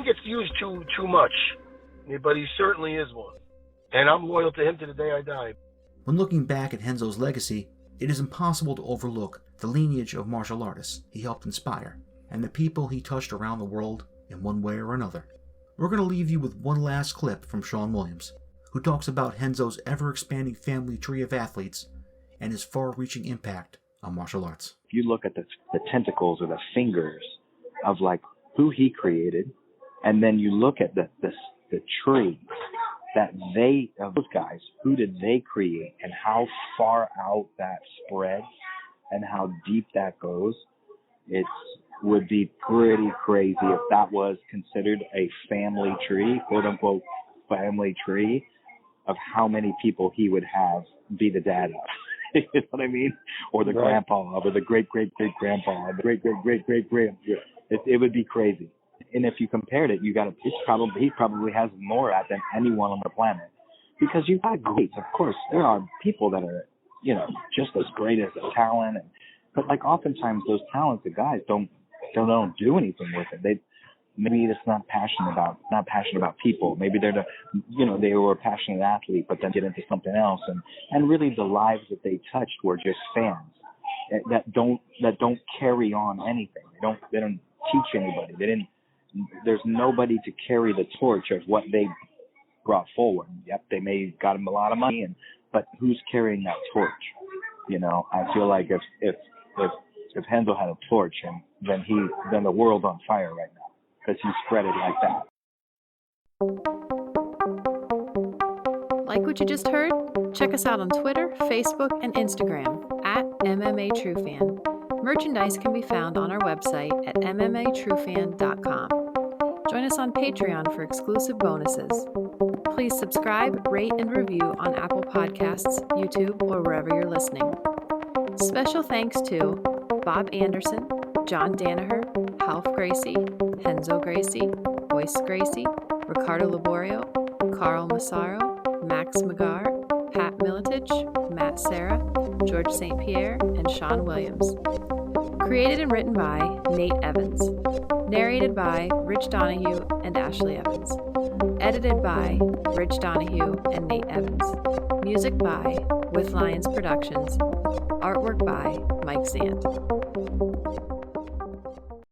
gets used too much, but he certainly is one. And I'm loyal to him to the day I die. When looking back at Renzo's legacy, it is impossible to overlook the lineage of martial artists he helped inspire, and the people he touched around the world in one way or another. We're going to leave you with one last clip from Shawn Williams, who talks about Renzo's ever-expanding family tree of athletes and his far-reaching impact on martial arts. If you look at the tentacles or the fingers of like who he created, and then you look at the tree that those guys, who did they create, and how far out that spreads and how deep that goes, it would be pretty crazy if that was considered a family tree, quote unquote family tree, of how many people he would have be the dad of. You know what I mean? Or the grandpa of, or the great-great-great-grandpa, or the great-great-great-great-grand. It would be crazy. And if you compared it, he probably has more of that than anyone on the planet. Because you've got greats. Of course, there are people that are, just as great as a talent. But like oftentimes those talented guys don't do anything with it. Maybe it's not passionate about people. Maybe they were a passionate athlete, but then get into something else. And really the lives that they touched were just fans that don't carry on anything. They don't teach anybody. There's nobody to carry the torch of what they brought forward. Yep, they may have got him a lot of money, but who's carrying that torch? I feel like if Renzo had a torch, then the world's on fire right now because he spread it like that. Like what you just heard? Check us out on Twitter, Facebook, and Instagram at MMATrueFan. Merchandise can be found on our website at MMATrueFan.com. Join us on Patreon for exclusive bonuses. Please subscribe, rate, and review on Apple Podcasts, YouTube, or wherever you're listening. Special thanks to Bob Anderson, John Danaher, Ralph Gracie, Renzo Gracie, Royce Gracie, Ricardo Liborio, Carl Massaro, Max McGarr, Pat Miletich, Matt Serra, George St-Pierre, and Shawn Williams. Created and written by Nate Evans. Narrated by Rich Donohue and Ashley Evans. Edited by Rich Donohue and Nate Evans. Music by With Lions Productions. Artwork by Mike Zandt.